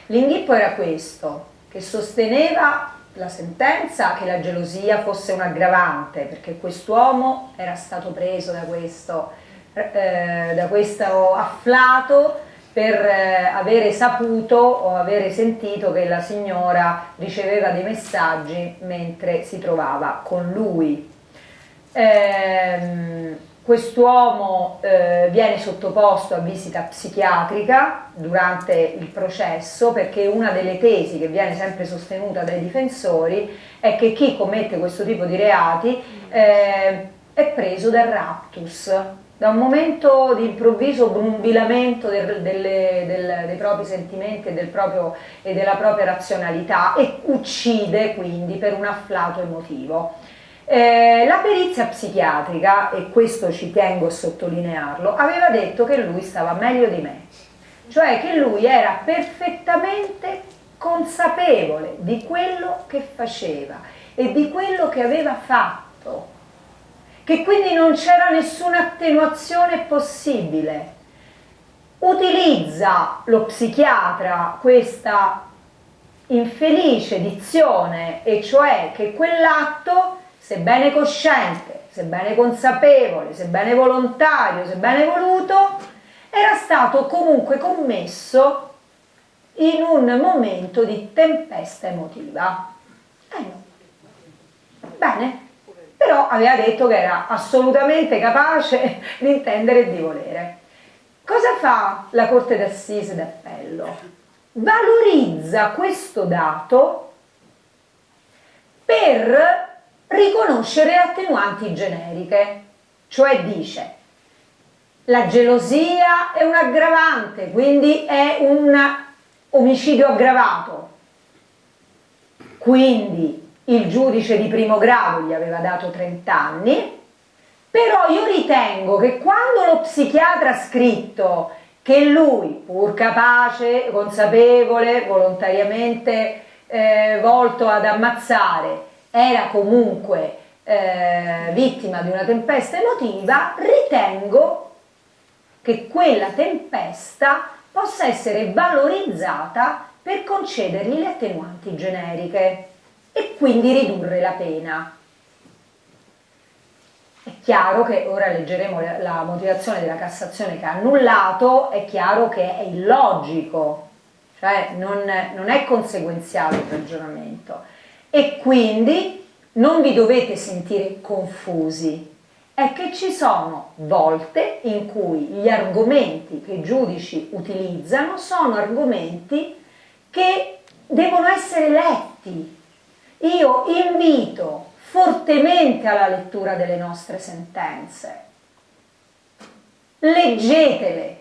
L'inghippo era questo, che sosteneva la sentenza che la gelosia fosse un aggravante, perché quest'uomo era stato preso da questo afflato per avere saputo o avere sentito che la signora riceveva dei messaggi mentre si trovava con lui. Quest'uomo viene sottoposto a visita psichiatrica durante il processo, perché una delle tesi che viene sempre sostenuta dai difensori è che chi commette questo tipo di reati è preso dal raptus, da un momento di improvviso obnubilamento dei propri sentimenti e della propria razionalità, e uccide quindi per un afflato emotivo. La perizia psichiatrica, e questo ci tengo a sottolinearlo, aveva detto che lui stava meglio di me, cioè che lui era perfettamente consapevole di quello che faceva e di quello che aveva fatto, che quindi non c'era nessuna attenuazione possibile. Utilizza lo psichiatra questa infelice dizione, e cioè che quell'atto, sebbene cosciente, sebbene consapevole, sebbene volontario, sebbene voluto, era stato comunque commesso in un momento di tempesta emotiva. No. Bene, però aveva detto che era assolutamente capace di intendere e di volere. Cosa fa la Corte d'Assise d'Appello? Valorizza questo dato per riconoscere attenuanti generiche, cioè dice la gelosia è un aggravante, quindi è un omicidio aggravato, quindi il giudice di primo grado gli aveva dato 30 anni, però io ritengo che quando lo psichiatra ha scritto che lui, pur capace, consapevole, volontariamente volto ad ammazzare, era comunque vittima di una tempesta emotiva, ritengo che quella tempesta possa essere valorizzata per concedergli le attenuanti generiche e quindi ridurre la pena. È chiaro che, ora leggeremo la motivazione della Cassazione che ha annullato, è chiaro che è illogico, cioè non è conseguenziale il ragionamento, e quindi non vi dovete sentire confusi. È che ci sono volte in cui gli argomenti che i giudici utilizzano sono argomenti che devono essere letti. Io invito fortemente alla lettura delle nostre sentenze. Leggetele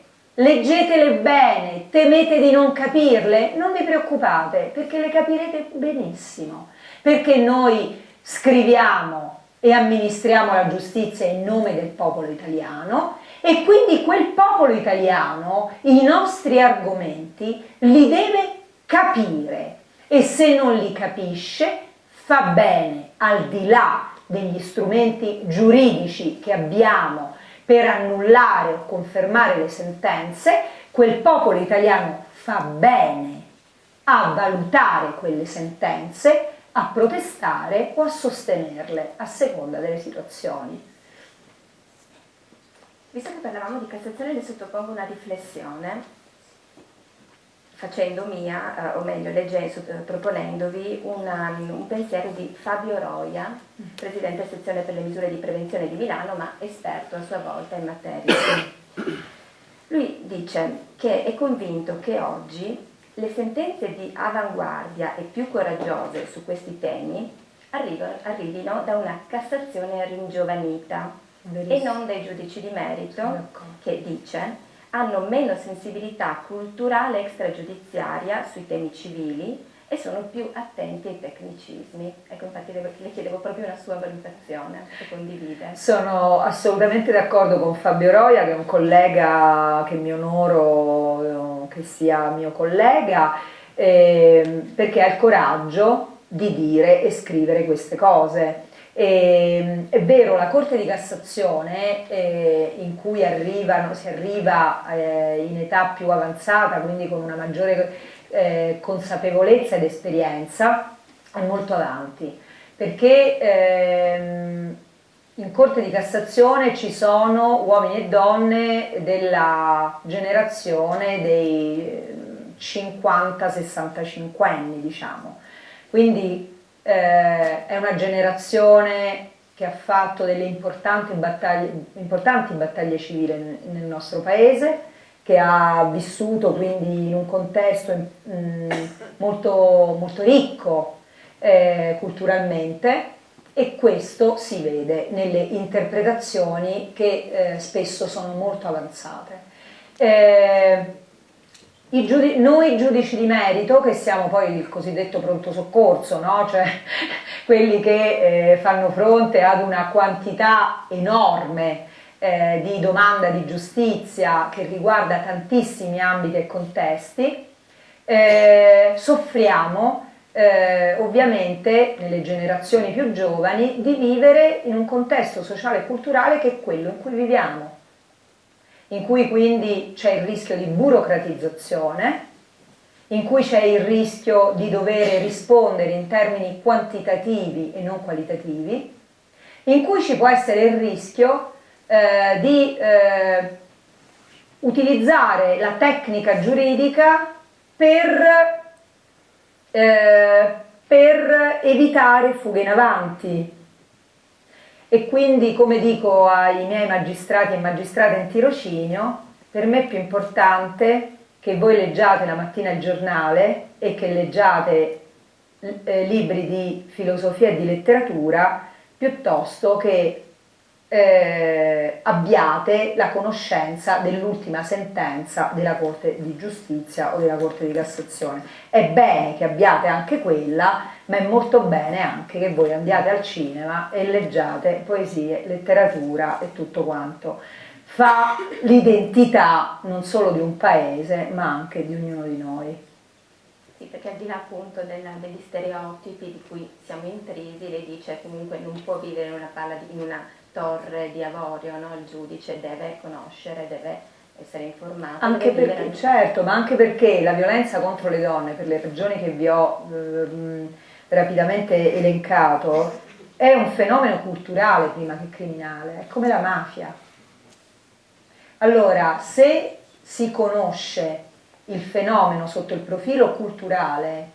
bene, temete di non capirle? Non vi preoccupate, perché le capirete benissimo, perché noi scriviamo e amministriamo la giustizia in nome del popolo italiano, e quindi quel popolo italiano i nostri argomenti li deve capire, e se non li capisce fa bene, al di là degli strumenti giuridici che abbiamo per annullare o confermare le sentenze, quel popolo italiano fa bene a valutare quelle sentenze, a protestare o a sostenerle, a seconda delle situazioni. Visto che parlavamo di Cassazione, le sottopongo una riflessione, facendo mia, o meglio proponendovi un pensiero di Fabio Roia, presidente sezione per le misure di prevenzione di Milano, ma esperto a sua volta in materia. Lui dice che è convinto che oggi le sentenze di avanguardia e più coraggiose su questi temi arrivino da una Cassazione ringiovanita e non dai giudici di merito che, dice, hanno meno sensibilità culturale extragiudiziaria sui temi civili e sono più attenti ai tecnicismi. Ecco, infatti le chiedevo proprio una sua valutazione, se condivide. Sono assolutamente d'accordo con Fabio Roia, che è un collega che mi onoro che sia mio collega, perché ha il coraggio di dire e scrivere queste cose. È vero, la Corte di Cassazione, in cui si arriva in età più avanzata, quindi con una maggiore consapevolezza ed esperienza, è molto avanti, perché in Corte di Cassazione ci sono uomini e donne della generazione dei 50-65 anni, diciamo. Quindi è una generazione che ha fatto delle importanti battaglie civili nel nostro paese, che ha vissuto quindi in un contesto molto, molto ricco culturalmente, e questo si vede nelle interpretazioni che spesso sono molto avanzate. Noi giudici di merito, che siamo poi il cosiddetto pronto soccorso, no? Cioè quelli che fanno fronte ad una quantità enorme di domanda di giustizia che riguarda tantissimi ambiti e contesti, soffriamo ovviamente nelle generazioni più giovani di vivere in un contesto sociale e culturale che è quello in cui viviamo, in cui quindi c'è il rischio di burocratizzazione, in cui c'è il rischio di dover rispondere in termini quantitativi e non qualitativi, in cui ci può essere il rischio di utilizzare la tecnica giuridica per evitare fughe in avanti. E quindi, come dico ai miei magistrati e magistrate in tirocinio, per me è più importante che voi leggiate la mattina il giornale e che leggiate libri di filosofia e di letteratura, piuttosto che abbiate la conoscenza dell'ultima sentenza della Corte di Giustizia o della Corte di Cassazione. È bene che abbiate anche quella, ma è molto bene anche che voi andiate al cinema e leggiate poesie, letteratura e tutto quanto. Fa l'identità non solo di un paese, ma anche di ognuno di noi. Sì, perché al di là appunto degli stereotipi di cui siamo intrisi, lei dice comunque non può vivere in una torre di avorio, no? Il giudice deve conoscere, deve essere informato. Anche perché, certo, ma anche perché la violenza contro le donne, per le ragioni che vi ho rapidamente elencato, è un fenomeno culturale prima che criminale, è come la mafia. Allora, se si conosce il fenomeno sotto il profilo culturale,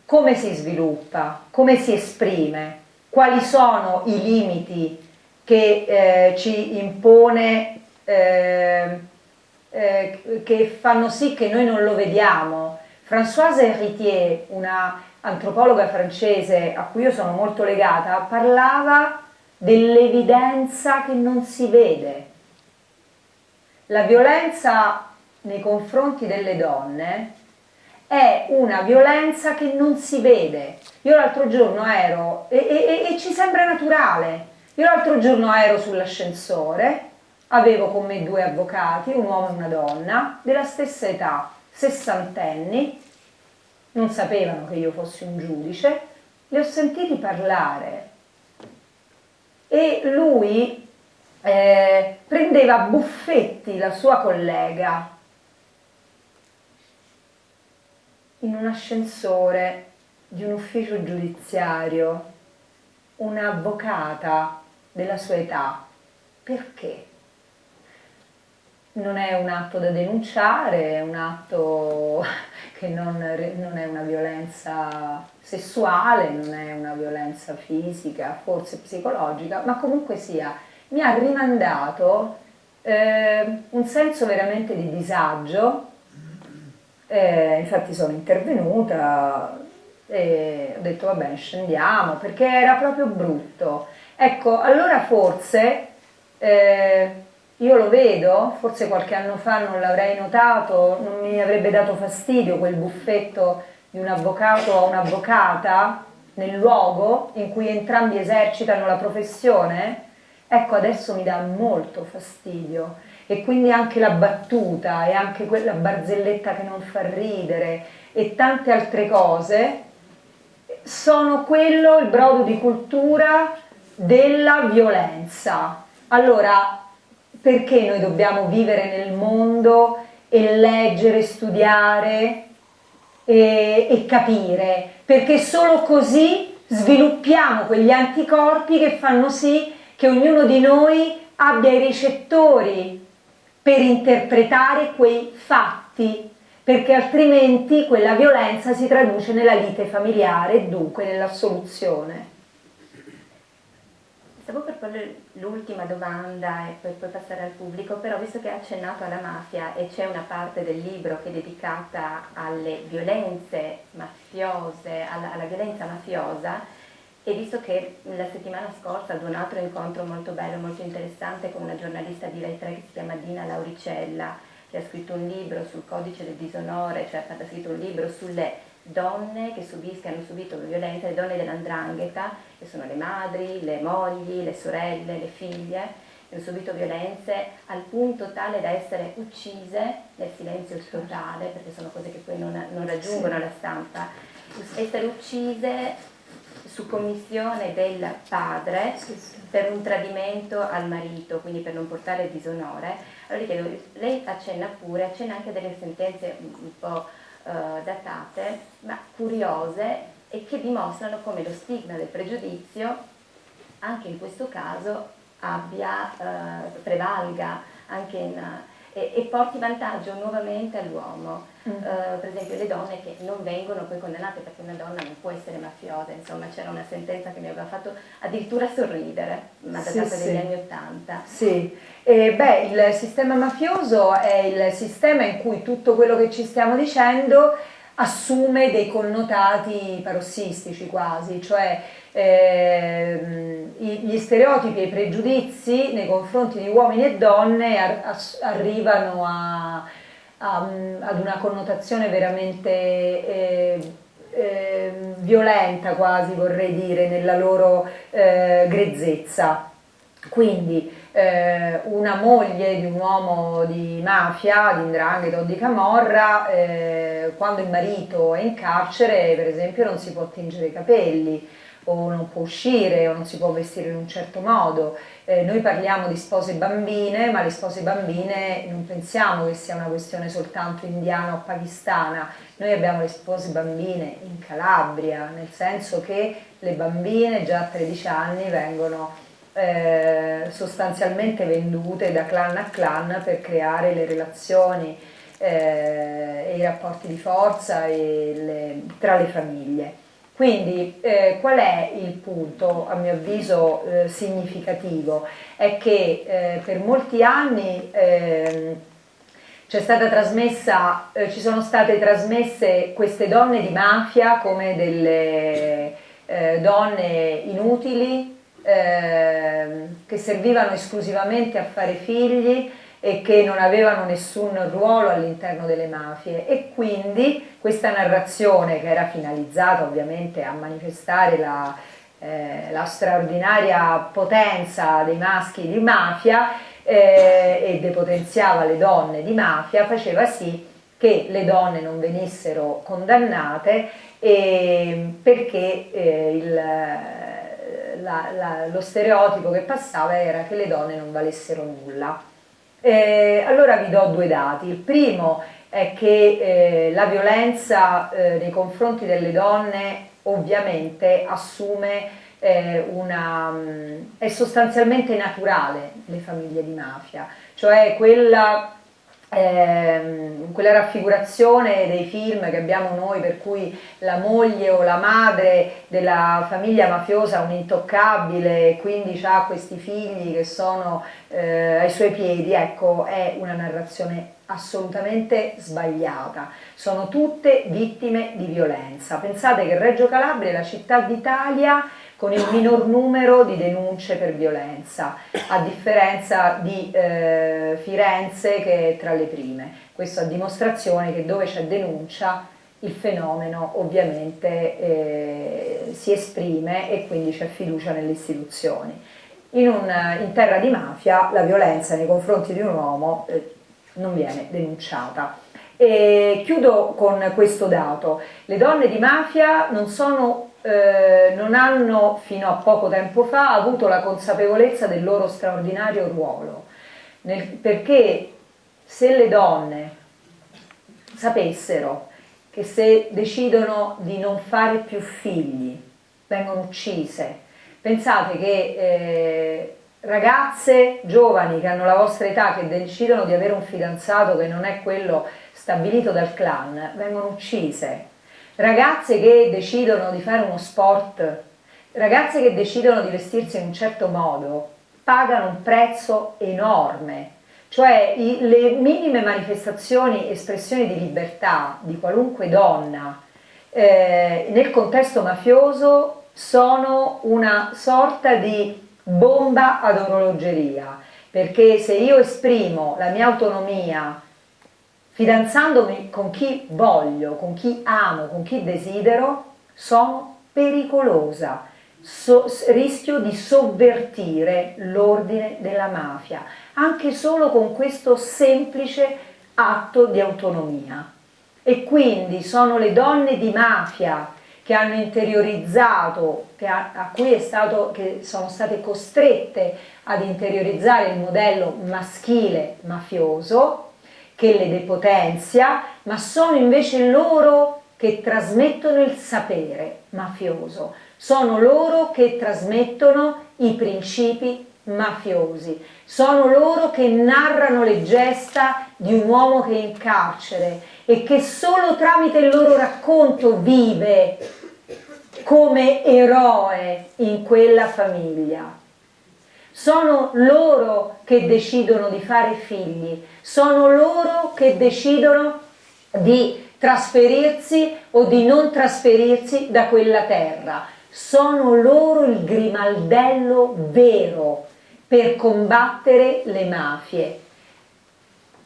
come si sviluppa, come si esprime, quali sono i limiti che ci impone, che fanno sì che noi non lo vediamo. Françoise Héritier, una antropologa francese a cui io sono molto legata, parlava dell'evidenza che non si vede. La violenza nei confronti delle donne è una violenza che non si vede. Io l'altro giorno ero, e ci sembra naturale, io l'altro giorno ero sull'ascensore, avevo con me 2 avvocati, un uomo e una donna, della stessa età, sessantenni, non sapevano che io fossi un giudice, li ho sentiti parlare e lui prendeva a buffetti la sua collega in un ascensore di un ufficio giudiziario un'avvocata della sua età? Perché? Non è un atto da denunciare, è un atto che non è una violenza sessuale, non è una violenza fisica, forse psicologica, ma comunque sia, mi ha rimandato un senso veramente di disagio. Infatti sono intervenuta e ho detto va bene, scendiamo, perché era proprio brutto. Ecco, allora forse io lo vedo, forse qualche anno fa non l'avrei notato, non mi avrebbe dato fastidio quel buffetto di un avvocato o un'avvocata nel luogo in cui entrambi esercitano la professione. Ecco, adesso mi dà molto fastidio, e quindi anche la battuta e anche quella barzelletta che non fa ridere e tante altre cose sono quello, il brodo di cultura della violenza. Allora, perché noi dobbiamo vivere nel mondo e leggere, studiare e capire? Perché solo così sviluppiamo quegli anticorpi che fanno sì che ognuno di noi abbia i ricettori per interpretare quei fatti, perché altrimenti quella violenza si traduce nella lite familiare e dunque nell'assoluzione. Stavo per porre l'ultima domanda e poi passare al pubblico, però visto che ha accennato alla mafia e c'è una parte del libro che è dedicata alle violenze mafiose, alla violenza mafiosa, e visto che la settimana scorsa ad un altro incontro molto bello, molto interessante con una giornalista di Rai 3 che si chiama Dina Lauricella, che ha scritto un libro sul codice del disonore, cioè ha scritto un libro sulle donne che hanno subito violenza, le donne dell''ndrangheta, che sono le madri, le mogli, le sorelle, le figlie, che hanno subito violenze al punto tale da essere uccise nel silenzio totale, perché sono cose che poi non raggiungono la stampa, essere uccise su commissione del padre per un tradimento al marito, quindi per non portare disonore. Allora gli chiedo, lei accenna anche delle sentenze un po' datate, ma curiose, e che dimostrano come lo stigma del pregiudizio anche in questo caso prevalga anche e porti vantaggio nuovamente all'uomo. Per esempio le donne che non vengono poi condannate, perché una donna non può essere mafiosa, insomma c'era una sentenza che mi aveva fatto addirittura sorridere, ma datata degli anni '80. Sì, il sistema mafioso è il sistema in cui tutto quello che ci stiamo dicendo assume dei connotati parossistici quasi, cioè gli stereotipi e i pregiudizi nei confronti di uomini e donne arrivano ad una connotazione veramente violenta, quasi vorrei dire, nella loro grezzezza. Quindi una moglie di un uomo di mafia, di 'ndrangheta o di camorra, quando il marito è in carcere, per esempio, non si può tingere i capelli, o non può uscire, o non si può vestire in un certo modo. Noi parliamo di spose bambine, ma le spose bambine non pensiamo che sia una questione soltanto indiana o pakistana. Noi abbiamo le spose bambine in Calabria, nel senso che le bambine già a 13 anni vengono sostanzialmente vendute da clan a clan per creare le relazioni e i rapporti di forza tra le famiglie. Quindi qual è il punto, a mio avviso, significativo? È che per molti anni ci sono state trasmesse queste donne di mafia come delle donne inutili, che servivano esclusivamente a fare figli e che non avevano nessun ruolo all'interno delle mafie, e quindi questa narrazione, che era finalizzata ovviamente a manifestare la straordinaria potenza dei maschi di mafia e depotenziava le donne di mafia, faceva sì che le donne non venissero condannate perché lo stereotipo che passava era che le donne non valessero nulla. Allora vi do due dati. Il primo è che la violenza nei confronti delle donne ovviamente assume è sostanzialmente naturale le famiglie di mafia, cioè quella raffigurazione dei film che abbiamo noi per cui la moglie o la madre della famiglia mafiosa è un intoccabile e quindi ha questi figli che sono ai suoi piedi, ecco, è una narrazione assolutamente sbagliata. Sono tutte vittime di violenza. Pensate che Reggio Calabria è la città d'Italia con il minor numero di denunce per violenza, a differenza di Firenze che è tra le prime. Questo a dimostrazione che dove c'è denuncia il fenomeno ovviamente si esprime e quindi c'è fiducia nelle istituzioni. In terra di mafia la violenza nei confronti di un uomo non viene denunciata. E chiudo con questo dato: le donne di mafia non hanno fino a poco tempo fa avuto la consapevolezza del loro straordinario ruolo, perché se le donne sapessero che se decidono di non fare più figli vengono uccise, pensate che ragazze giovani che hanno la vostra età, che decidono di avere un fidanzato che non è quello stabilito dal clan, vengono uccise. Ragazze che decidono di fare uno sport, ragazze che decidono di vestirsi in un certo modo, pagano un prezzo enorme. Cioè le minime manifestazioni, espressioni di libertà di qualunque donna nel contesto mafioso sono una sorta di bomba ad orologeria, perché se io esprimo la mia autonomia fidanzandomi con chi voglio, con chi amo, con chi desidero, sono pericolosa, rischio di sovvertire l'ordine della mafia, anche solo con questo semplice atto di autonomia. E quindi sono le donne di mafia che hanno interiorizzato, che sono state costrette ad interiorizzare il modello maschile mafioso, che le depotenzia, ma sono invece loro che trasmettono il sapere mafioso, sono loro che trasmettono i principi mafiosi, sono loro che narrano le gesta di un uomo che è in carcere e che solo tramite il loro racconto vive come eroe in quella famiglia. Sono loro che decidono di fare figli, sono loro che decidono di trasferirsi o di non trasferirsi da quella terra. Sono loro il grimaldello vero per combattere le mafie.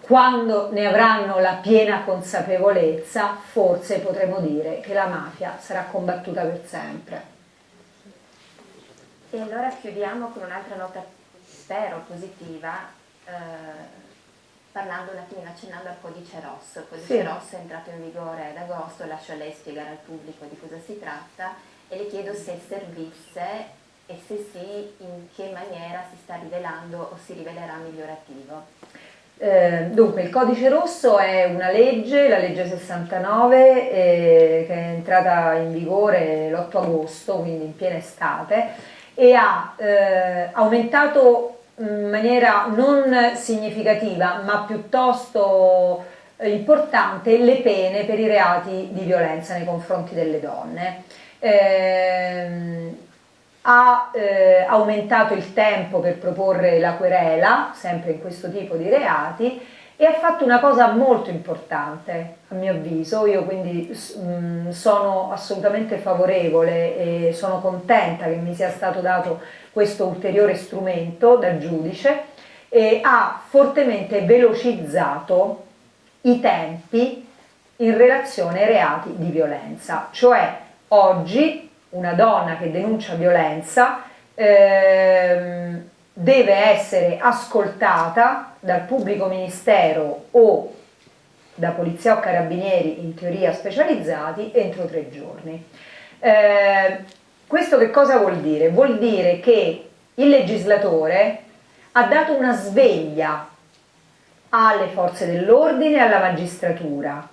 Quando ne avranno la piena consapevolezza, forse potremo dire che la mafia sarà combattuta per sempre. E allora chiudiamo con un'altra nota, spero, positiva, parlando un attimino, accennando al codice rosso. Il codice rosso è entrato in vigore ad agosto, lascio a lei spiegare al pubblico di cosa si tratta e le chiedo se servisse e se sì, in che maniera si sta rivelando o si rivelerà migliorativo. Dunque, il codice rosso è una legge, la legge 69, che è entrata in vigore l'8 agosto, quindi in piena estate, e ha aumentato in maniera non significativa ma piuttosto importante le pene per i reati di violenza nei confronti delle donne. Ha aumentato il tempo per proporre la querela, sempre in questo tipo di reati, e ha fatto una cosa molto importante, a mio avviso. Io quindi sono assolutamente favorevole e sono contenta che mi sia stato dato questo ulteriore strumento dal giudice, e ha fortemente velocizzato i tempi in relazione ai reati di violenza. Cioè oggi una donna che denuncia violenza deve essere ascoltata dal pubblico ministero o da polizia o carabinieri, in teoria specializzati, entro 3 giorni. Questo che cosa vuol dire? Vuol dire che il legislatore ha dato una sveglia alle forze dell'ordine e alla magistratura,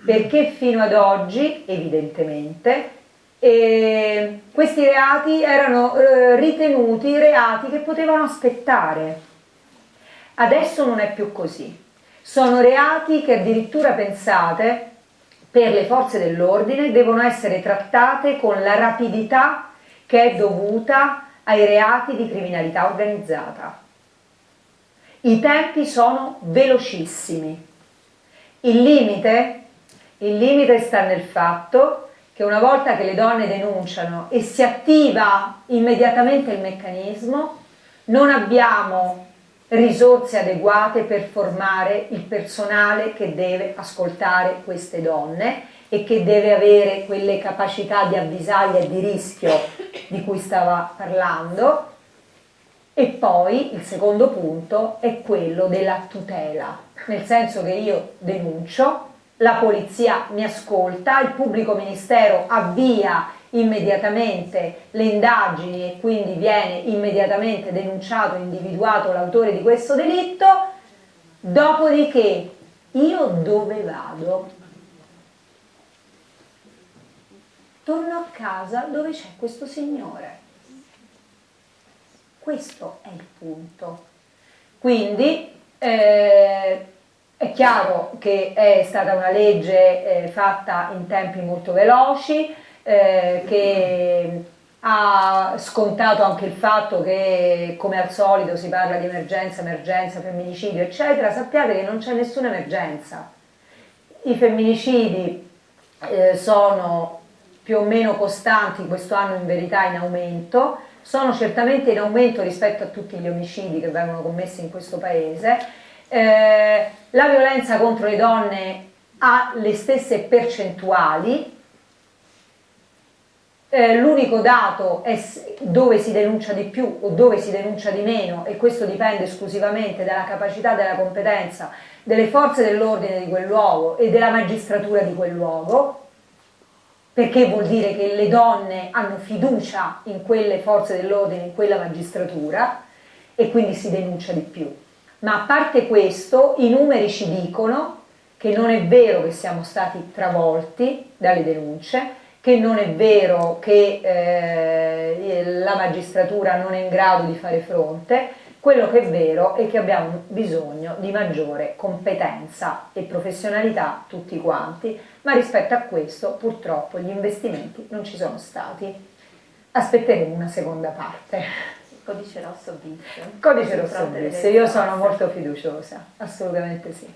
perché fino ad oggi, evidentemente, e questi reati erano ritenuti reati che potevano aspettare. Adesso non è più così. Sono reati che addirittura, pensate, per le forze dell'ordine devono essere trattate con la rapidità che è dovuta ai reati di criminalità organizzata. I tempi sono velocissimi. Il limite sta nel fatto che una volta che le donne denunciano e si attiva immediatamente il meccanismo, non abbiamo risorse adeguate per formare il personale che deve ascoltare queste donne e che deve avere quelle capacità di avvisaglia e di rischio di cui stava parlando. E poi il secondo punto è quello della tutela, nel senso che io denuncio, la polizia mi ascolta, il pubblico ministero avvia immediatamente le indagini e quindi viene immediatamente denunciato e individuato l'autore di questo delitto. Dopodiché io dove vado? Torno a casa dove c'è questo signore. Questo è il punto. Quindi è chiaro che è stata una legge fatta in tempi molto veloci, che ha scontato anche il fatto che, come al solito, si parla di emergenza, femminicidio, eccetera. Sappiate che non c'è nessuna emergenza. I femminicidi sono più o meno costanti, questo anno in verità in aumento, sono certamente in aumento rispetto a tutti gli omicidi che vengono commessi in questo paese. La violenza contro le donne ha le stesse percentuali. L'unico dato è dove si denuncia di più o dove si denuncia di meno, e questo dipende esclusivamente dalla capacità, della competenza delle forze dell'ordine di quel luogo e della magistratura di quel luogo, perché vuol dire che le donne hanno fiducia in quelle forze dell'ordine, in quella magistratura, e quindi si denuncia di più. Ma a parte questo, i numeri ci dicono che non è vero che siamo stati travolti dalle denunce, che non è vero che la magistratura non è in grado di fare fronte. Quello che è vero è che abbiamo bisogno di maggiore competenza e professionalità tutti quanti, ma rispetto a questo purtroppo gli investimenti non ci sono stati. Aspetteremo una seconda parte. Codice rosso bis. Codice rosso bis, io sono molto fiduciosa, assolutamente sì.